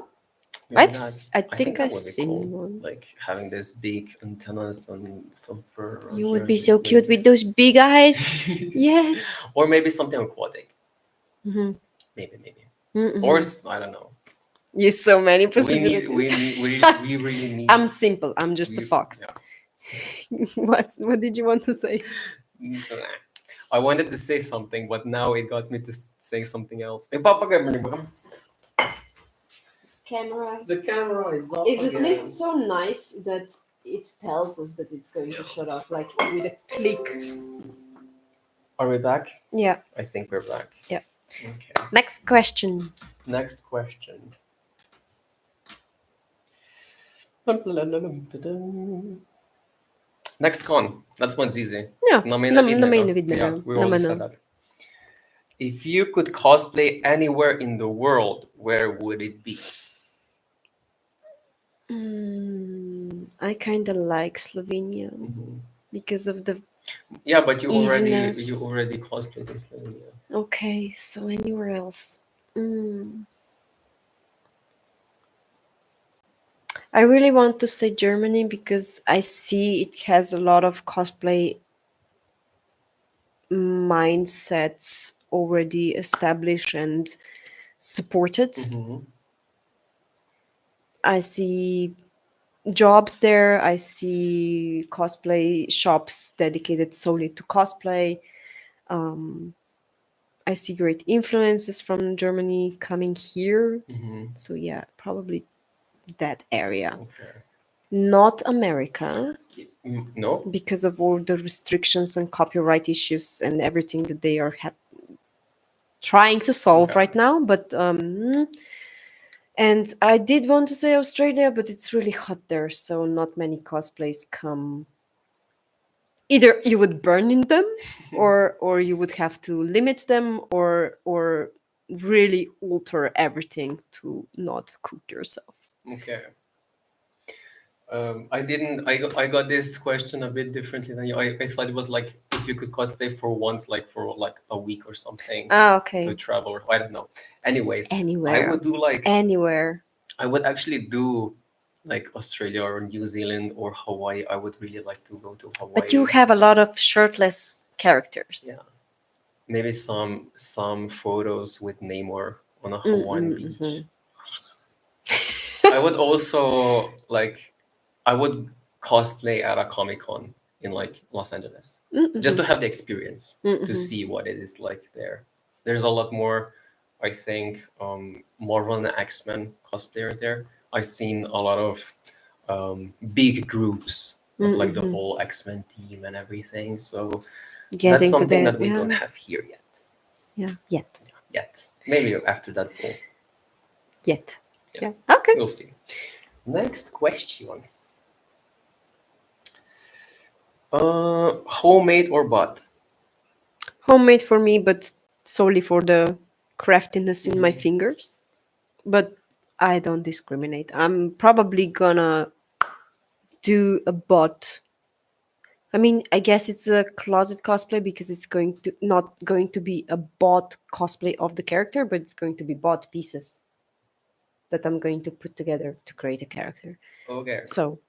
Maybe that. I I think think that I've would be seen cool. one. Like having this big antennas and some fur around You here would and be big so cute with wings. those big eyes. Yes. Or maybe something aquatic. hmm Maybe. Or hmm I don't know. Use so many We need. We possibilities. need. We really I'm need. simple. I'm just a We fox. yeah. What did you want to say? I wanted to say something, but now it got me to say something else. Eh, Papa, Camera. the camera is off Is at again. least so nice that it tells us that it's going to shut off, like with a click. Are we back? Yeah. I think we're back. Yeah. Okay. Next question. Next question. Next con. That one's easy. Ja, Namena na vidnega. Yeah, vidnega. we Na already said mana. that. If you could cosplay anywhere in the world, where would it be? I kind of like Slovenia Mhm. because of the Yeah, but you easiness. already cosplayed in Slovenia. Okay, so anywhere else. I really want to say Germany because I see it has a lot of cosplay mindsets already established and supported. Mm-hmm. I see jobs there. I see cosplay shops dedicated solely to cosplay. I see great influences from Germany coming here. Mm-hmm. So yeah, probably that area. Okay. Not America No. because of all the restrictions and copyright issues and everything that they are trying to solve Okay. right now. But and I did want to say Australia, but it's really hot there, so not many cosplays come. Either you would burn in them, or you would have to limit them, or really alter everything to not cook yourself. Okay. I didn't. I got this question a bit differently than you. I thought it was like if you could cosplay for once, like for like a week or something, Ah, to okay. travel, or I don't know. Anyways, I Anywhere, would do like anywhere. I would actually do like Australia or New Zealand or Hawaii. I would really like to go to But you Hawaii. have a lot of shirtless characters. Yeah, maybe some photos with Namor on a Hawaiian beach. Mm-mm-hmm. I would also like I would cosplay at a Comic Con in like Los Angeles just to Mm-hmm. have the experience to Mm-hmm. see what it is like there. There's a lot more, I think, Marvel and X-Men cosplayers there. I've seen a lot of big groups of like the Mm-hmm. whole X-Men team and everything. So that's Getting to something that, that we don't yeah, have here yet. yeah, Yet. Maybe after that goal. yet, Yeah, yeah. Okay. we'll see. Next question. Homemade or bought? Homemade for me, but solely for the craftiness in my Mhm. fingers. But I don't discriminate. I'm probably gonna do a bot. I mean, I guess it's a closet cosplay because it's going to not going to be a bot cosplay of the character, but it's going to be bot pieces that I'm going to put together to create a character. Okay. So,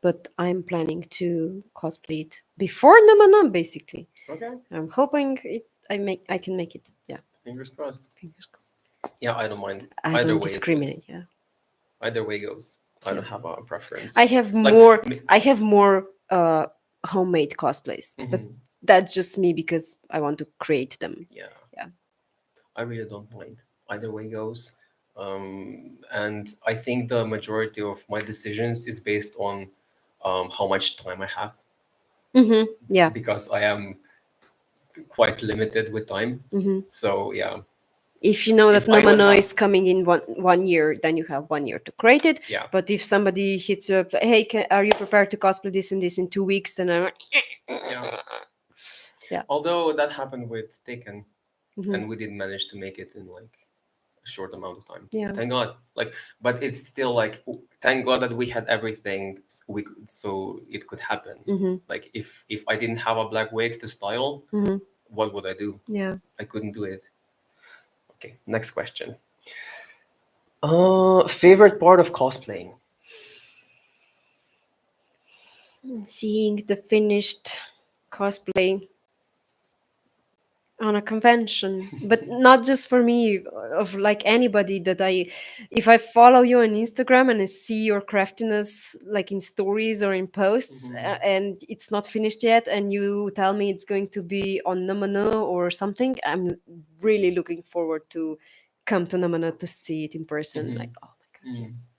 but I'm planning to cosplay it before Namanam, basically. Okay. I'm hoping I can make it. Yeah, Fingers crossed. fingers crossed. Yeah, I don't mind. I Either don't way is good. discriminate. Yeah, Either way goes. I yeah. don't have a preference. I have Like, more. I have more homemade cosplays, but mhm. that's just me because I want to create them. Yeah, Yeah. I really don't mind. Either way goes. And I think the majority of my decisions is based on how much time I have Mm-hmm. Yeah. because I am quite limited with time. Mm-hmm. So yeah, If you know that if I would Nomano have, is coming in one year, then you have 1 year to create it. yeah, But if somebody hits you up, hey, are you prepared to cosplay this and this in 2 weeks? Then I'm like, yeah. yeah. Although that happened with Taken, Mm-hmm. and we did manage to make it in like a short amount of time. Yeah. Thank God. Like, but it's still like, thank God that we had everything so it could happen. Mm-hmm. Like, if I didn't have a black wig to style, Mm-hmm. what would I do? Yeah. I couldn't do it. Okay, next question. Favorite part of cosplaying? Seeing the finished cosplay on a convention, but not just for me, of like anybody that if I follow you on Instagram and I see your craftiness like in stories or in posts, Mhm. and it's not finished yet, and you tell me it's going to be on Namano or something, I'm really looking forward to come to Namano to see it in person. Like, Mhm. oh my god, Mm. yes.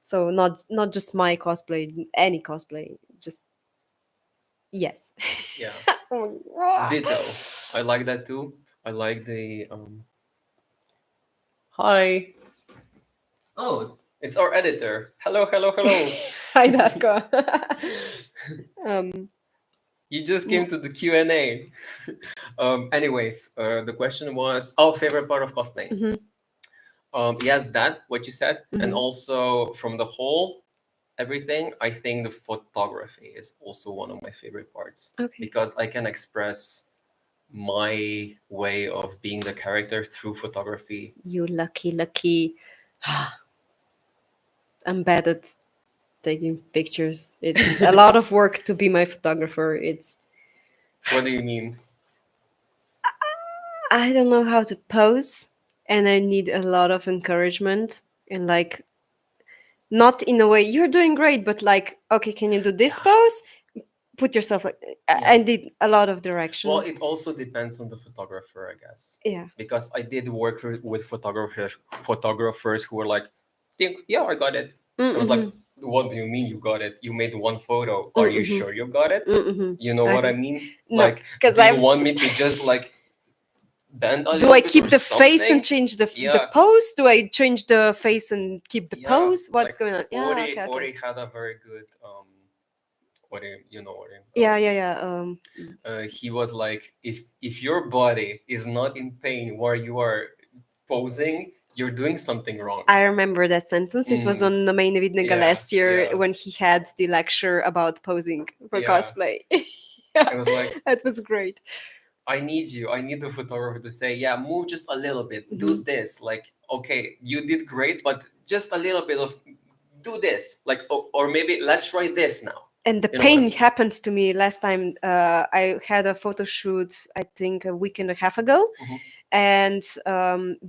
So not just my cosplay, any cosplay, just yes. Yeah. Oh, Ditto. I like that too. I like the Hi. Oh, it's our editor. Hello, hello, hello. Hi, Darko. um, You just came to the Q&A. Anyways, the question was, oh, favorite part of cosplaying. mhm, Yes, that what you said, and mhm. also from the whole everything, I think the photography is also one of my favorite parts Okay. because I can express my way of being the character through photography. You lucky. I'm bad at taking pictures. It's a lot of work to be my photographer. What do you mean? I don't know how to pose, and I need a lot of encouragement and like not in a way you're doing great, but like okay, can you do this Yeah, pose? Put yourself like I yeah. need a lot of Well, direction. it also depends on the photographer, I guess, Yeah. because I did work with photographers who were like, think, yeah, I got it. I was like, Mm-hmm. what do you mean you got it? You made one photo. Are you Mm-hmm. sure you got it? Mm-hmm. You know what I mean? No, Like, because do you I'm. want me to just like bend a Do little I bit or keep the face and something? change the Yeah, pose? Do I change the face and keep the yeah. pose? What's Like going on? Yeah, Ori, okay, okay. Ori had a very good Ori, you know Ori. Yeah. He was like, if your body is not in pain while you are posing, you're doing something wrong. I remember that sentence. It was Mm, on the main Vidnega yeah, last year yeah, when he had the lecture about posing for yeah. cosplay. I was like, That was great. I need you. I need the photographer to say, yeah, move just a little bit. Mhm. Do this. Like, okay, you did great, but just a little bit of do this. Like, or maybe let's try this now. And the You know what I pain mean? happened to me last time. I had a photo shoot, I think a week and a half ago, Mhm. and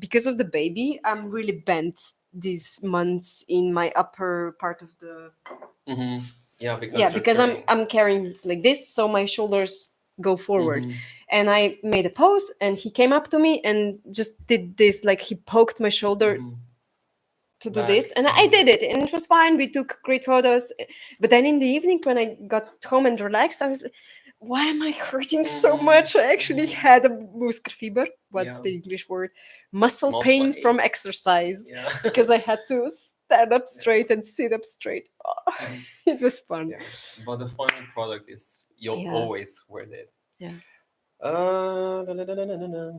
because of the baby, I'm really bent these months in my upper part of the Mm-hmm. Yeah, yeah because you're because carrying. I'm carrying like this, so my shoulders go forward, Mm-hmm. and I made a pose, and he came up to me and just did this, like he poked my shoulder Mm-hmm. to do Back. this, and I Mm-hmm. did it, and it was fine. We took great photos, but then in the evening when I got home and relaxed, I was like, why am I hurting so Mm-hmm. much? I actually Mm-hmm. had a what's Yeah. the English word, muscle Muscle pain from ache. exercise, Yeah. because I had to stand up straight and sit up straight. Oh, it was fun. Yeah, but the final product is you'll Yeah. always worth it. Yeah. Da, da, da, da, da, da, da.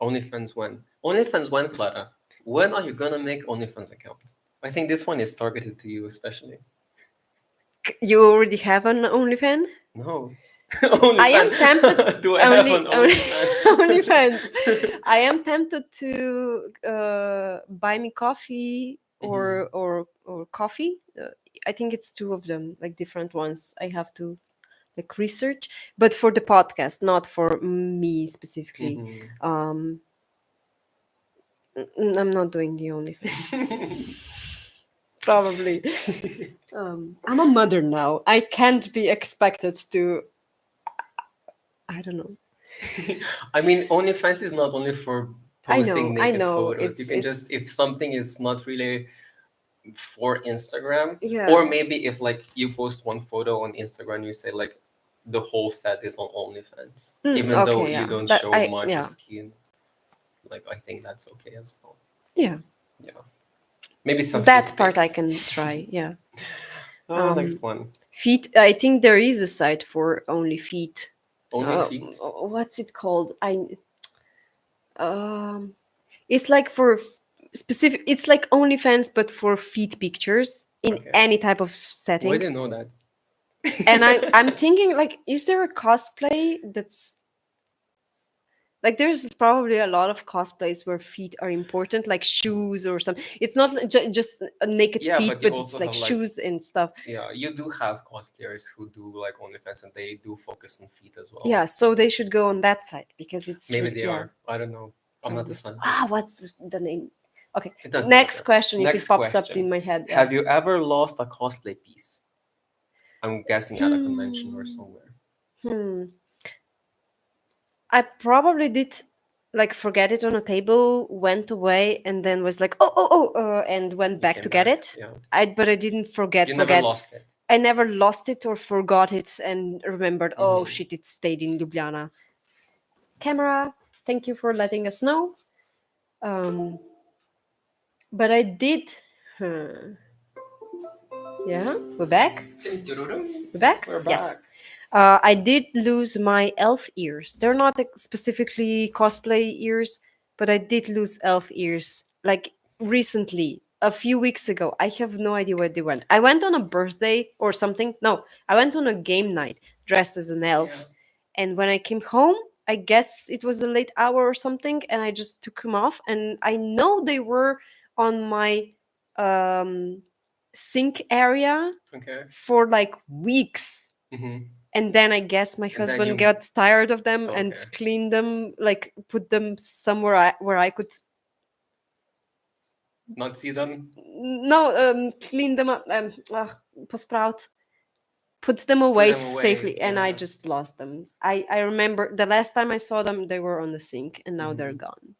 OnlyFans when? OnlyFans when, Clara? When are you gonna make OnlyFans account? I think this one is targeted to you especially. You already have an OnlyFans? No. I am tempted. OnlyFans. Do I have an OnlyFans? OnlyFans. I am tempted to buy me coffee Mhm. or coffee. I think it's two of them, like different ones. I have to like research, but for the podcast, not for me specifically. Mhm. Um, I'm not doing the OnlyFans. Probably. I'm a mother now. I can't be expected to. I don't know. I mean, OnlyFans is not only for posting I naked know. photos. You can just, It's if something is not really for Instagram, yeah. or maybe if like you post one photo on Instagram, you say like the whole set is on OnlyFans, even though Okay, you yeah. don't That show I much of yeah. skin. Like I think that's okay as well. Yeah. Yeah, maybe some That feet part I pics. can try. Yeah. Next one, Feet. I think there is a site for only feet. only feet. What's it called? Um it's like for specific it's like OnlyFans but for feet pictures in Okay, any type of why setting. do you know that? And I'm thinking like, is there a cosplay that's like there's probably a lot of cosplays where feet are important, like shoes or something. It's not just a naked Yeah, feet, but you but it's also like have like, shoes and stuff. yeah, you do have cosplayers who do like OnlyFans and they do focus on feet as well. Yeah, so they should go on that site because it's Maybe they yeah. are. I don't know. I'm not a Ah, scientist. what's the name? Okay, It doesn't next matter. question. If it Next pops up in question. my head, yeah. Have you ever lost a cosplay piece? I'm guessing at a convention or Hmm. somewhere. Hmm. I probably did like forget it on a table, went away, and then was like, and went You back to came get back. it. Yeah. But I didn't You never forget. lost it. I never lost it or forgot it and remembered, oh Mhm. shit, it stayed in Ljubljana. Camera, thank you for letting us know. Um, but I did. Huh. Yeah, we're back. We're back? We're Yes. back. I did lose my elf ears. They're not specifically cosplay ears, but I did lose elf ears like recently, a few weeks ago. I have no idea where they went. I went on a birthday or something. No, I went on a game night dressed as an Yeah. elf. And when I came home, I guess it was a late hour or something, and I just took them off. And I know they were on my um, sink area Okay. for like weeks. Mm-hmm. And then I guess my And then husband you. got tired of them and Okay. cleaned them, like put them somewhere where I could Not see them. no clean them up. Buzzsprout, put them Put away them away. safely, and I Yeah. just lost them. I remember the last time I saw them, they were on the sink, and now they're Mhm. gone.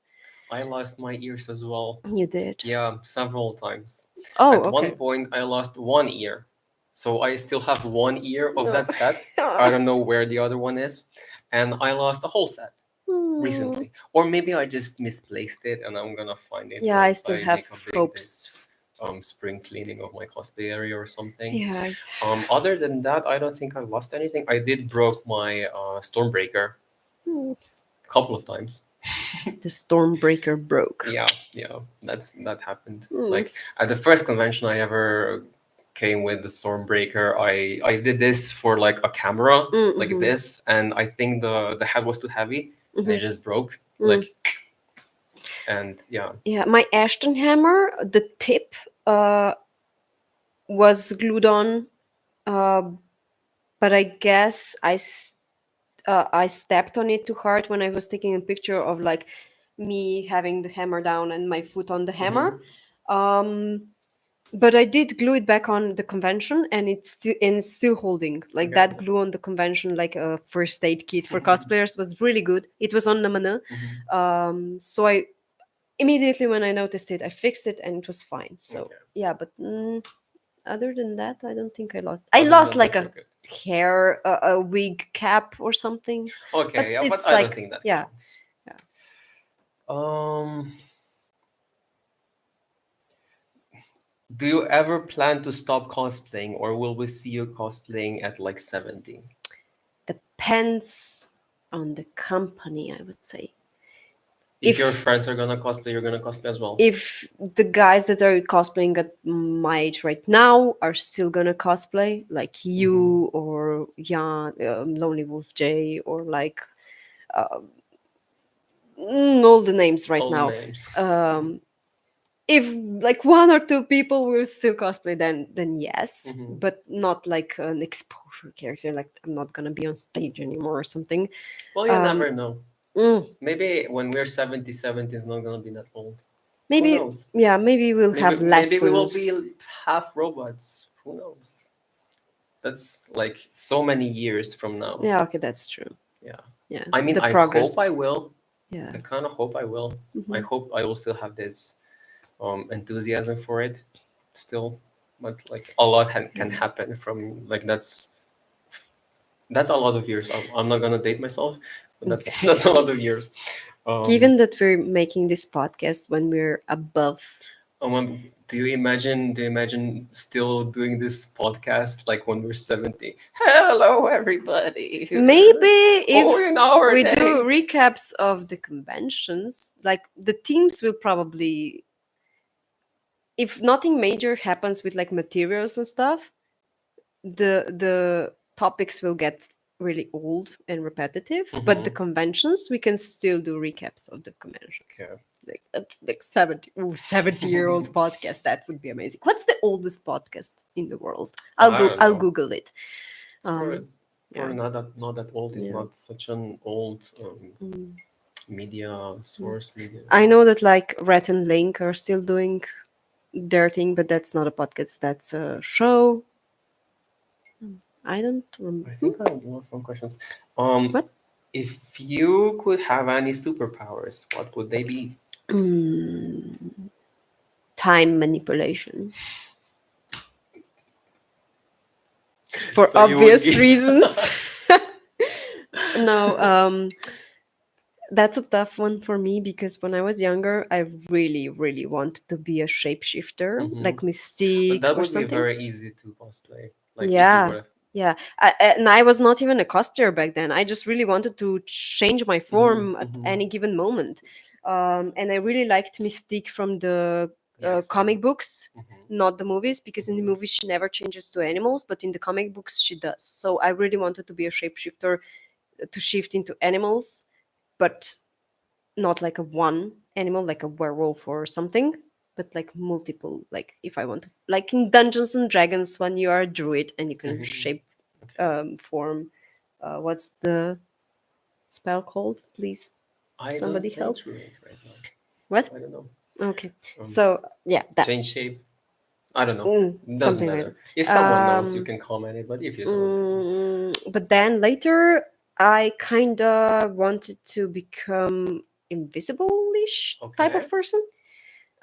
I lost my ears as well. You did? Yeah, several times. Oh, At one okay. point, I lost one ear. So I still have one ear of No. that set. I don't know where the other one is. And I lost a whole set Hmm. recently. Or maybe I just misplaced it and I'm gonna find it Yeah, I once still I have make a big hopes. this spring cleaning of my cosplay area or something. Yeah. Other than that, I don't think I lost anything. I did broke my Stormbreaker Hmm. a couple of times. The Stormbreaker broke. Yeah, that happened. Hmm. Like at the first convention I ever came with the Stormbreaker, I did this for like a camera, like Mm-hmm. this, and I think the head was too heavy, and it just broke. Mm. Like, and yeah, Yeah, my Ashton hammer, the tip was glued on, uh, but I guess I stepped on it too hard when I was taking a picture of like me having the hammer down and my foot on the hammer. Um, but I did glue it back on the convention, and it's still holding. Like Okay. that glue on the convention, like a first aid kit for cosplayers, was really good. It was on the mana. So I immediately when I noticed it, I fixed it and it was fine. So Okay. yeah, but other than that, I don't think I lost. I Other lost than like that, you're a good. hair, a wig cap or something. Okay, yeah, but It's I don't like think that yeah, counts. yeah. Um, Do you ever plan to stop cosplaying, or will we see you cosplaying at like 70? Depends on the company, I would say. If your If friends are gonna cosplay, you're gonna cosplay as well. if the guys that are cosplaying at my age right now are still gonna cosplay, like you or Jan, Lonely Wolf J, or like all the names right All the now. names. If like one or two people will still cosplay, then yes, Mhm. but not like an exposure character. Like I'm not gonna be on stage anymore or something. Well, you Um, never know. mm, Maybe when we're 70, 70 is not gonna be that old. Who maybe knows? yeah, maybe we'll Maybe have maybe we will be lessons. half robots. Who knows? That's like so many years from now. Yeah, okay, that's true. Yeah. Yeah, I mean, the I hope progress. I will. Yeah. I kind of hope I will. I hope I will still have this enthusiasm for it still. But like a lot can happen from like that's a lot of years. I'm not gonna date myself, but that's a lot of years. Um, Given that we're making this podcast when we're above, do you imagine? Do you imagine still doing this podcast like when we're 70? Hello, everybody. maybe Oh, if in our we do days. recaps of the conventions, like the teams will probably, if nothing major happens with like materials and stuff, the topics will get really old and repetitive. But the Mhm. conventions, we can still do recaps of the conventions. Okay. Like 70-year-old podcast, that would be amazing. What's the oldest podcast in the world? I don't I'll know. Google it. It's probably, Yeah, probably not that old. It's yeah. not such an old media source. Media. I know that like Rhett and Link are still doing their thing, but that's not a podcast, that's a show. I don't remember. I think I lost some questions. What? If you could have any superpowers, what would they be? Time manipulation. For So you would obvious give. reasons. No, that's a tough one for me because when I was younger, I really, really wanted to be a shapeshifter, Mhm. like But Mystique that or would be something. very easy to cosplay. Like if you Yeah, would have. yeah. And I was not even a cosplayer back then. I just really wanted to change my Hmm. form at Hmm. any given moment. And I really liked Mystique from the Yeah, same. comic books, Hmm. not the movies, because in the movies she never changes to animals, but in the comic books she does. So I really wanted to be a shapeshifter to shift into animals, but not like a one animal, like a werewolf or something, but like multiple. Like if I want to, like in Dungeons and Dragons, when you are a druid and you can Hmm. shape Okay. form. What's the spell called? Please, I don't somebody play help. druids right now, so What? I don't know. Okay, Um, so yeah, that change shape. I don't know. Doesn't something like matter. If that. someone knows, you can comment it. But if you don't, But then later, I kind of wanted to become invisible-ish type okay. of person.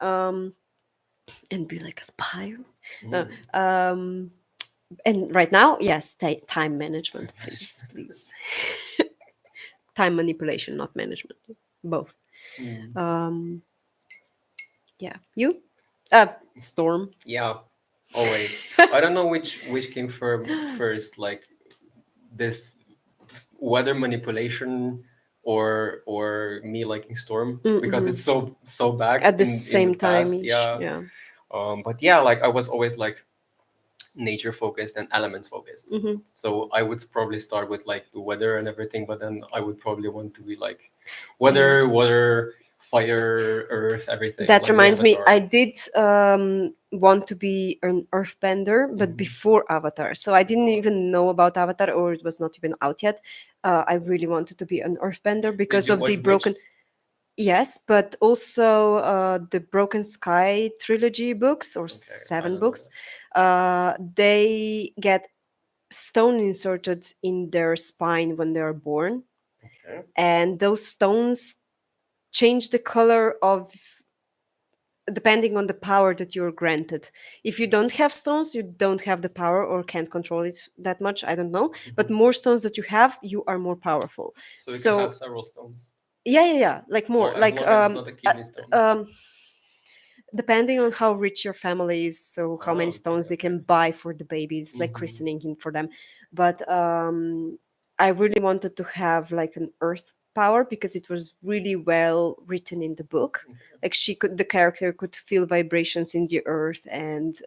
Um, and be like a spy. No, Mm. and right now, yes, time management, please, please. Time manipulation, not management, both. Mm. Um, yeah, you, Storm. Yeah, always. I don't know which came first, like this weather manipulation or me liking Storm because Mm-hmm. it's so back At the in the same time, past. ish. Yeah. Yeah. But yeah, like I was always like nature focused and elements focused. Mm-hmm. So I would probably start with like the weather and everything, but then I would probably want to be like Yeah. weather, water, fire, earth, everything, That like the reminds me, I Avatar. did want to be an earthbender, but Mhm. before Avatar. So I didn't even know about Avatar, or it was not even out yet. I really wanted to be an earthbender Did because you of the watch Bleach? broken. Yes, but also the Broken Sky trilogy books, or Okay, I seven don't know books. that. They get stone inserted in their spine when they are born, Okay. and those stones change the color of depending on the power that you're granted. If you don't have stones, you don't have the power or can't control it that much. I don't know. But Mhm. more stones that you have, you are more powerful. So you can have So several stones. yeah, yeah, yeah. Like more Well, as like long as it's not a kidney stone. um depending on how rich your family is, so how many Okay, stones they okay. can buy for the babies, like Mhm. christening him for them. But I really wanted to have like an earth power because it was really well written in the book. Like the character could feel vibrations in the earth and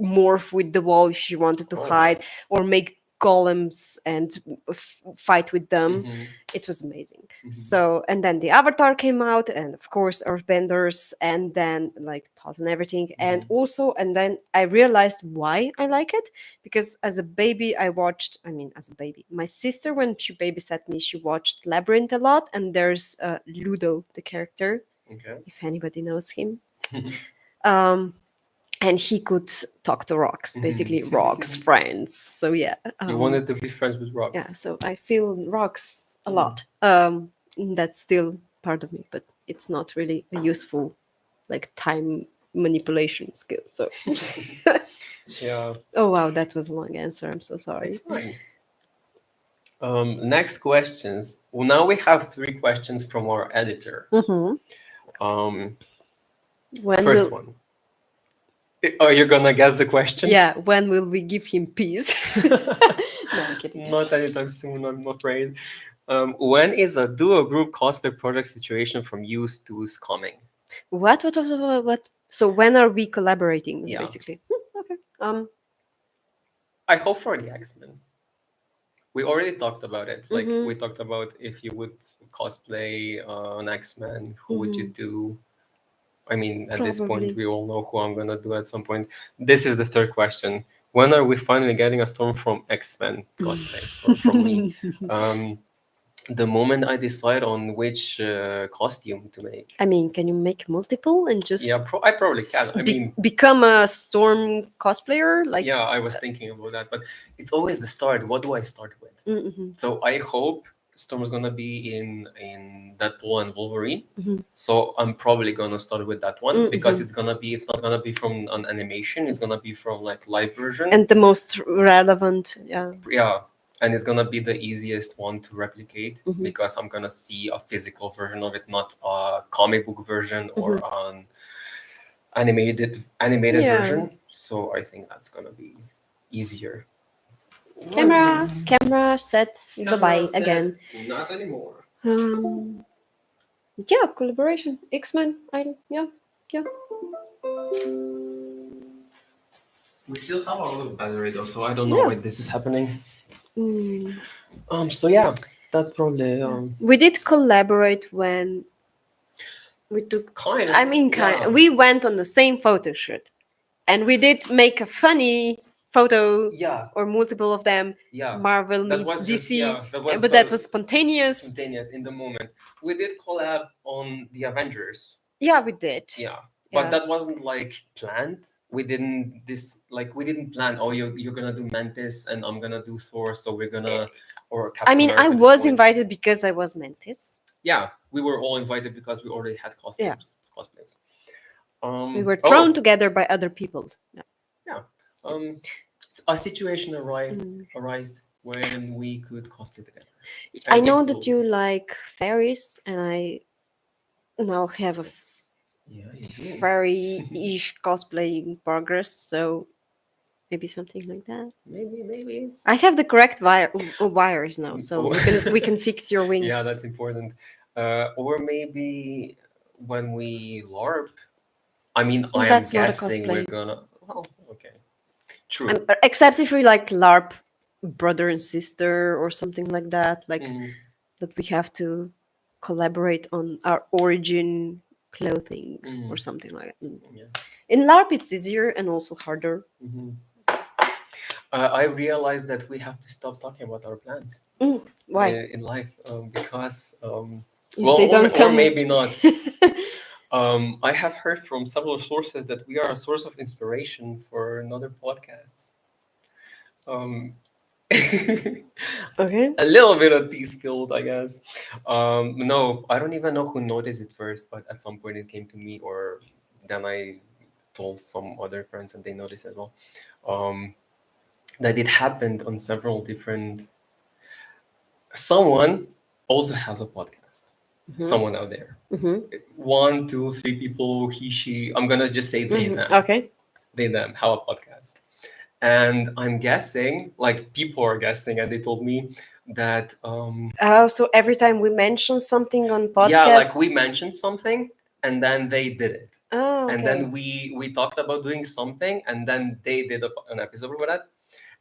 morph with the wall if she wanted to Oh, hide, nice. or make golems and fight with them. Mhm. It was amazing. Mhm. So, and then the Avatar came out, and of course Earthbenders, and then like Thought and everything, and Mhm. also, and then I realized why I like it, because as a baby I watched. I mean, as a baby, my sister, when she babysat me, she watched Labyrinth a lot, and there's Ludo, the character, Okay. if anybody knows him. Um, and he could talk to rocks, basically rocks Mhm. friends. So yeah, You wanted to be friends with yeah. rocks. So I feel rocks a Mm. lot. That's still part of me, but it's not really a useful like time manipulation skill. So Yeah, oh wow, that was a long answer. I'm so it's sorry. fine. Next questions. Well, now we have three questions from our editor. Mm-hmm. Um, When First will one. Are you gonna guess the question? yeah? When will we give him peace? No, I'm kidding. Not anytime soon, I'm afraid. When is a duo group cosplay project situation from used to's coming? What? So when are we collaborating? Yeah, Basically. Okay. I hope for the X-Men. We already talked about it. Like Mm-hmm. we talked about if you would cosplay an X-Men, who would you Mm-hmm. do? I mean, at this point, Probably. we all know who I'm gonna do at some point. This is the third question. When are we finally getting a Storm from X-Men cosplay from me? Um, the moment I decide on which costume to make. I mean, can you make multiple and Yeah, just I probably can. I mean, become a Storm cosplayer? Like, yeah, I was thinking about that, but it's always the start. What do I start with? mm-hmm. So I hope Storm's gonna be in Deadpool and Wolverine. Mm-hmm. So I'm probably gonna start with that one because Mm-hmm. it's not gonna be from an animation. It's gonna be from like live version. And the most relevant, yeah. Yeah, and it's gonna be the easiest one to replicate Mm-hmm. because I'm gonna see a physical version of it, not a comic book version or Mm-hmm. an animated Yeah. version. So I think that's gonna be easier. Camera, set, bye Camera bye said, again. not anymore. Um, yeah, collaboration, X-Men. Yeah, yeah. We still have a lot of battery though, so I don't know Yeah. why this is happening. Mm. So yeah, that's probably We did collaborate when we took. kind of I mean, yeah. we went on the same photo shoot, and we did make a funny photo Yeah, or multiple of them. yeah. Marvel That meets was just DC, that was but that was spontaneous. spontaneous in the moment. We did collab on the Avengers. Yeah, we did. Yeah, but Yeah. that wasn't like planned. We didn't plan. Oh, you're gonna do Mantis and I'm gonna do Thor, so we're gonna or I Captain mean, I America at this was point. invited because I was Mantis. Yeah, we were all invited because we already had Yeah, cosplays. we were thrown Oh together by other people. Yeah. yeah. A situation Mm. arise when we could cosplay together, I and know it that will. you like fairies, and I now have a Yeah, you do. fairy-ish cosplay in progress. So maybe something like that. Maybe. I have the correct wires now, so Oh. we can fix your Yeah, wings. that's important. Or maybe when we LARP. I mean, I am That's not a guessing we're cosplay. gonna. Well, okay, true. Except if we like LARP brother and sister or something like that, like Mm, that we have to collaborate on our origin clothing or mm, something like that. yeah. In LARP, it's easier and also harder. Mhm. I realized that we have to stop talking about our plans Why? in life because, If they don't or come. maybe not. I have heard from several sources that we are a source of inspiration for another podcasts. Um, Okay. a little bit of tea spilled, I guess. No, I don't even know who noticed it first, but at some point it came to me, or then I told some other friends and they noticed as well. Um, that it happened on several different. Someone also has a podcast. someone out there. 1, 2, 3 people, he, she. I'm gonna just say they, them. Okay. They, them have a podcast. And I'm guessing, like people are guessing, and they told me that Oh, so every time we mention something on yeah, like podcast. we mentioned something and then they did it. Oh, And okay. then we talked about doing something and then they did an episode about that.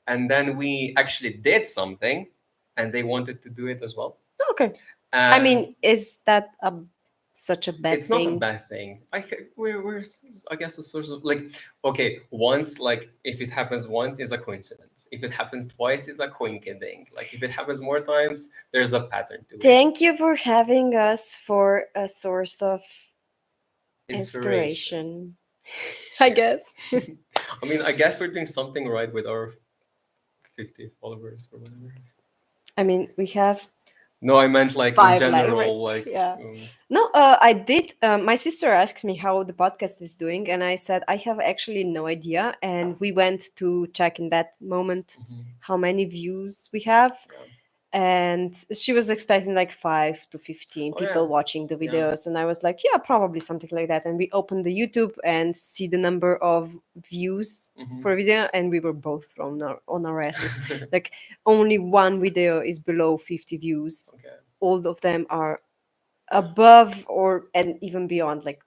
And then we actually did something and they wanted to do it as well. Okay. I mean, is that such a bad It's not a thing? bad thing. We're I guess a source of like, okay, once, like if it happens once is a coincidence. If it happens twice, it's a coinkiding. Like if it happens more times, there's a pattern to it. Thank you for having us for a source of Inspiration. I guess. I mean, I guess we're doing something right with our 50 followers or whatever. I mean, we have No, I meant like in 5 general, like, like yeah. No, I did. My sister asked me how the podcast is doing, and I said I have actually no idea. And we went to check in that moment how many views we have. Yeah. And she was expecting like 5 to 15 Oh, people yeah. watching the Yeah. videos, and I was like, yeah, probably something like that. And we opened the YouTube and see the number of views for a video, and we were both thrown on our asses. Like only one video is below 50 views. Okay. All of them are above or and even beyond, like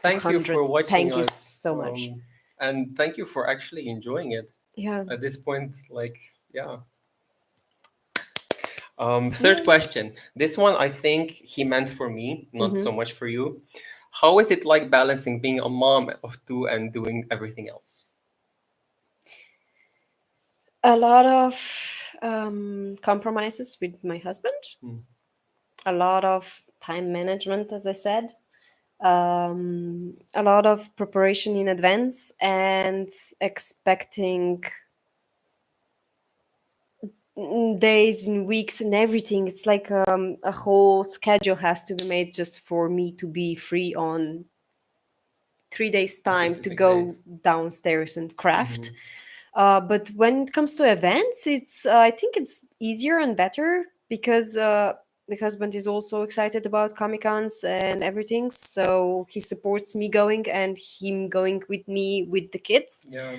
Thank you for 200. watching Thank you us, so much. and thank you for actually enjoying it. Yeah. At this point, like, yeah. Third question. This one I think he meant for me, not so much for you. How is it like balancing being a mom of 2 and doing everything else? A lot of compromises with my husband. A lot of time management, as I said. A lot of preparation in advance and expecting days and weeks and everything. It's like a whole schedule has to be made just for me to be free on 3 days time to Specific go days. downstairs and craft. But when it comes to events, it's I think it's easier and better because the husband is also excited about Comic Cons and everything, so he supports me going and him going with me with the kids. Yeah.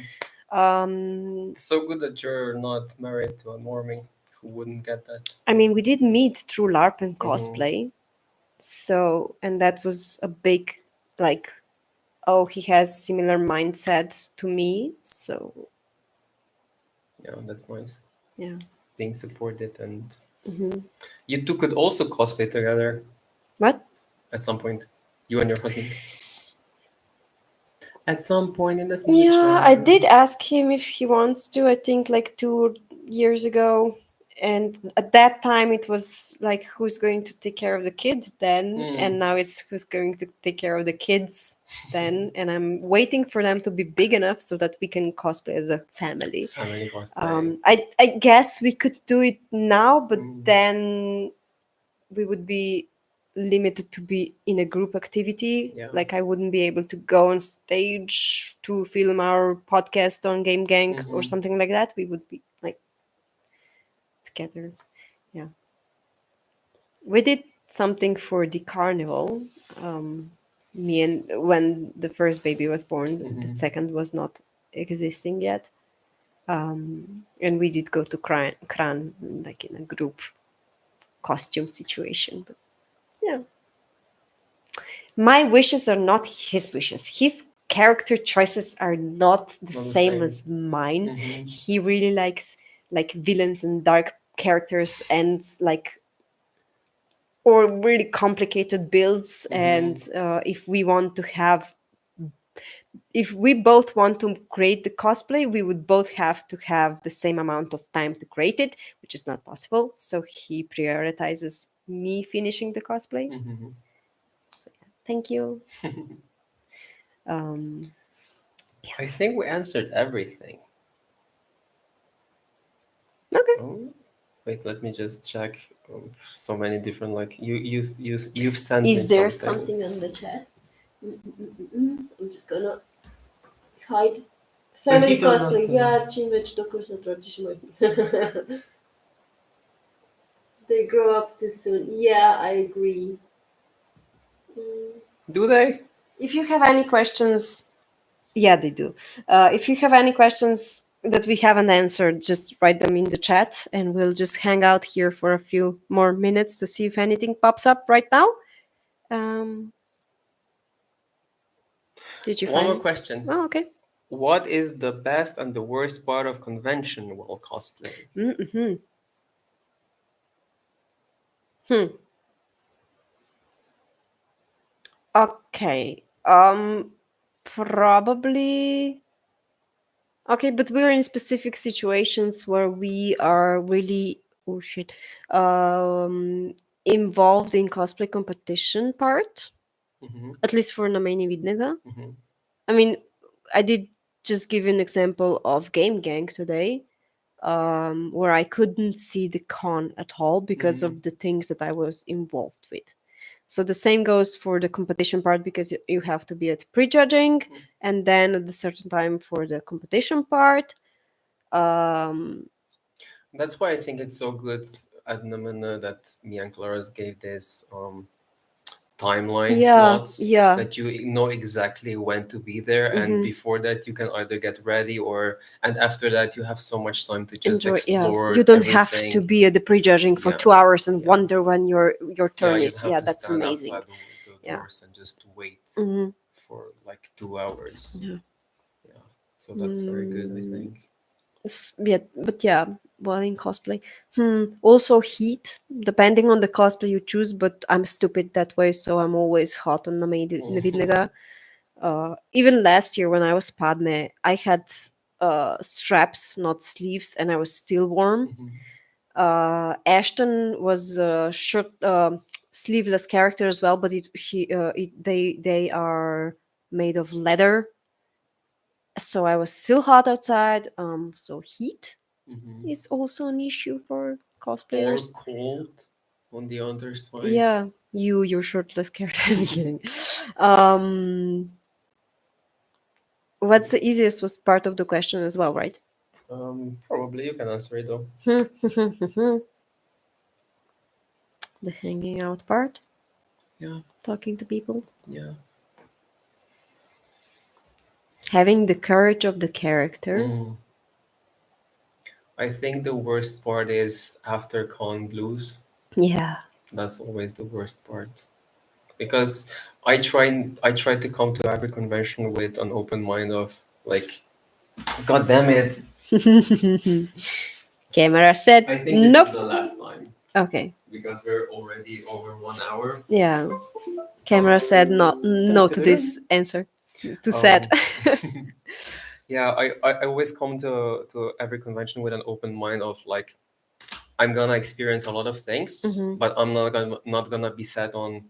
Um, It's so good that you're not married to a normie who wouldn't get that. I mean, we did meet through LARP and cosplay, so and that was a big like, oh, he has similar mindset to me, so Yeah, that's nice. yeah. Being supported and you two could also cosplay together What? at some point. You and your husband. At some point in the future. Yeah, I did ask him if he wants to, I think like 2 years ago. And at that time, it was like, who's going to take care of the kids then? And now it's who's going to take care of the kids then. And I'm waiting for them to be big enough so that we can cosplay as a family. Family cosplay. I guess we could do it now, but then we would be limited to be in a group activity. Yeah. Like I wouldn't be able to go on stage to film our podcast on Game Gang or something like that. We would be like together. Yeah. We did something for the carnival. Me and when the first baby was born, the second was not existing yet. And we did go to Kran like in a group costume situation. But yeah. My wishes are not his wishes. His character choices are not the same as mine. He really likes like villains and dark characters and like or really complicated builds. And if we both want to create the cosplay, we would both have to have the same amount of time to create it, which is not possible. So he prioritizes me finishing the cosplay. So yeah, thank you. I think we answered everything. Okay. Oh, wait, let me just check. So many different like you've sent Is me there something. something on the chat? I'm just gonna hide. Family people cosplay. not, Ja, čím več to koncentruješ They grow up too soon. Yeah, I agree. Do they? If you have any questions, yeah, they do. If you have any questions that we haven't answered, just write them in the chat and we'll just hang out here for a few more minutes to see if anything pops up right now. Um, did you One find more it? question. Oh, okay. What is the best and the worst part of convention while cosplaying? Mm-hmm. Hmm. Okay. Probably. Okay, but we're in specific situations where we are really, oh shit, involved in cosplay competition part, Mm-hmm. at least for Nameni Vidnega. Mm-hmm. I mean, I did just give you an example of Game Gang today, where I couldn't see the con at all because Mm-hmm. of the things that I was involved with. So the same goes for the competition part because you have to be at prejudging and then at a certain time for the competition part. Um, That's why I think it's so good at Namana that me and Clara's gave this timeline yeah, slots yeah, that you know exactly when to be there, and hmm before that you can either get ready or and after that you have so much time to just enjoy. Yeah, you explore don't have to everything. be at the prejudging for Yeah, 2 hours and yeah, wonder when your yeah. turn You don't is. have Yeah, to that's stand amazing. outside the Yeah. doors and just wait hmm for like 2 hours. Yeah. Yeah, so that's very good, I Mm, think. yeah, but yeah, well, in cosplay. Also heat, depending on the cosplay you choose, but I'm stupid that way, so I'm always hot on Mhm. Navidnega. Even last year when I was Padme, I had straps, not sleeves, and I was still warm. Mhm. Ashton was a short, sleeveless character as well, but they are made of leather, so I was still hot outside. So heat Mhm. is also an issue for Or cosplayers. cold on the other side. Yeah, you're shirtless character. I'm kidding. Um, what's the easiest was part of the question as well, right? Probably you can answer it though. The hanging out part, Yeah, talking to people, yeah. having the courage of the character. Mm. I think the worst part is after con blues. Yeah. That's always the worst part because I try to come to every convention with an open mind of like, God damn it! Camera said I think this nope. is the last time Okay. because we're already over 1 hour. Yeah. Camera said no Dun, to dun, dun, this dun. answer. Too sad. Um, yeah, I always come to every convention with an open mind of like I'm gonna experience a lot of things, hmm but I'm not gonna be sad on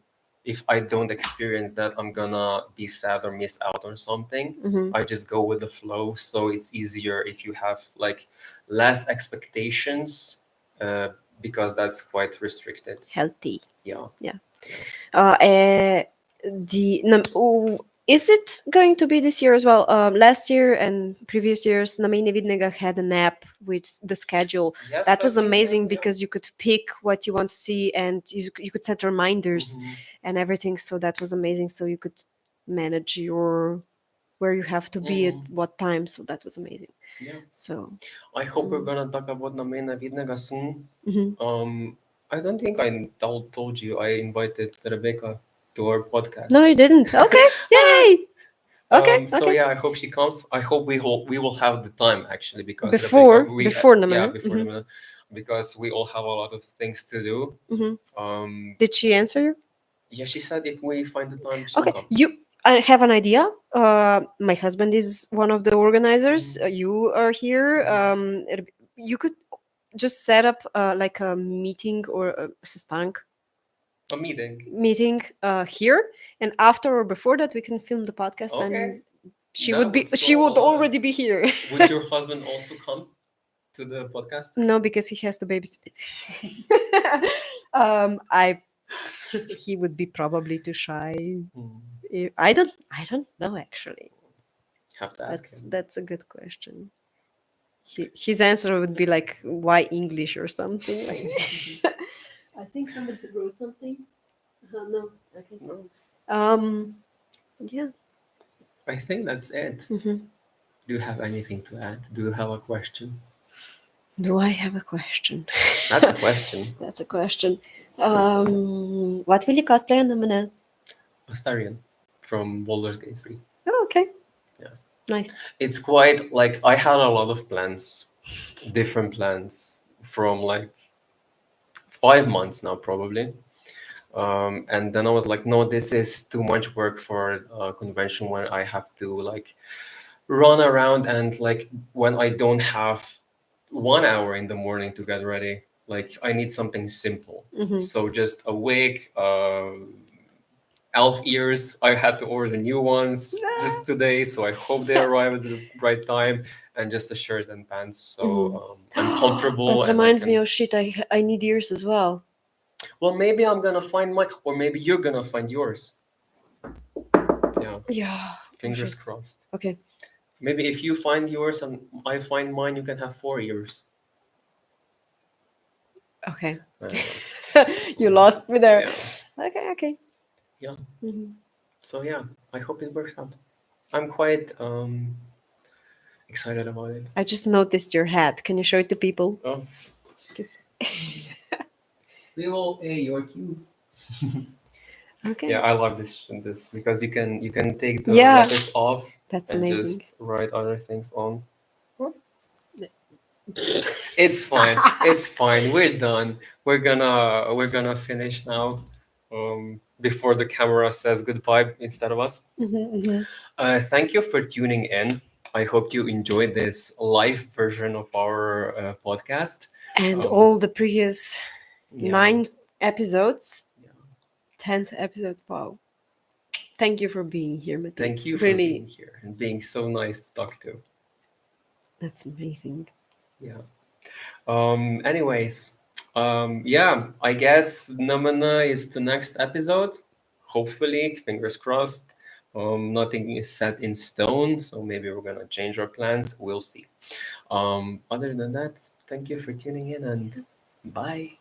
if I don't experience that. I'm gonna be sad or miss out on something. hmm I just go with the flow, so it's easier if you have like less expectations, because that's quite restricted. Healthy. Yeah, Yeah. yeah. Uh, uh, is it going to be this year as well? Last year and previous years, Namene Vidnega had an app with the schedule. Yes, That I was think yeah, amazing yeah. because you could pick what you want to see and you could set reminders Hmm. and everything. So that was amazing. So you could manage your where you have to be at Hmm. what time. So that was amazing. Yeah. So. I hope we're gonna talk about Namena Vidnega soon. Mhm. I don't think I told you I invited Rebecca to our podcast. No, you didn't. Okay. Ah. Yay. Okay. So Okay. yeah, I hope she comes. I hope we will have the time actually because Rebecca we Before yeah Namene. before the because we all have a lot of things to do. Did she answer you? Yeah, she said if we find the time, she'll Okay, come. I have an idea. My husband is one of the organizers. Mhm. You are here. Mhm. You could just set up like a meeting or a sestank A meeting. meeting here, and after or before that, we can film the podcast. Okay, And she that would would be. She solve a would lot. already be here. Would your husband also come to the podcast? No, because he has to babysit. I. He would be probably too shy. Hmm. I don't know actually. Have to ask him. That's a good question. His answer would be like, "Why English or something?" Like, I think somebody wrote something. No, okay. No. Yeah. I think that's it. Do you have anything to add? Do you have a question? Do I have a question? That's a question. That's a question. What will you cosplay on Namana? Astarion from Baldur's Gate 3. Oh, okay. Yeah. Nice. It's quite like I had a lot of plans, different plans from like 5 months now, probably. And then I was like, no, this is too much work for a convention when I have to like run around and like when I don't have 1 hour in the morning to get ready. Like I need something simple. So just a wig, elf ears. I had to order new ones just today, so I hope they arrive at the right time. And just a shirt and pants, so I'm comfortable That and I reminds me, can. oh shit, I need ears as well. Well, maybe I'm gonna find mine, or maybe you're gonna find yours. Yeah, Yeah. fingers crossed. Okay. Maybe if you find yours and I find mine, you can have 4 ears. Okay. Uh, You lost me there. yeah, Okay, okay. yeah. So yeah, I hope it works out. I'm quite excited about it. I just noticed your hat. Can you show it to people? Oh, 'Cause- we will your cues. Okay. Yeah, I love this because you can take the Yeah. letters off That's and amazing. just write other things on. It's fine. It's fine. We're done. We're gonna finish now. Before the camera says goodbye instead of us. Thank you for tuning in. I hope you enjoyed this live version of our podcast. And Um, all the previous yeah. 9 episodes. Yeah. 10th episode. Wow. Thank you for being here, Matthias. Thank you for Really, being here and being so nice to talk to. that's amazing. Yeah. Anyways, yeah, I guess Namana is the next episode. Hopefully, fingers crossed. Nothing is set in stone, so maybe we're gonna change our plans. We'll see. Other than that, thank you for tuning in and bye.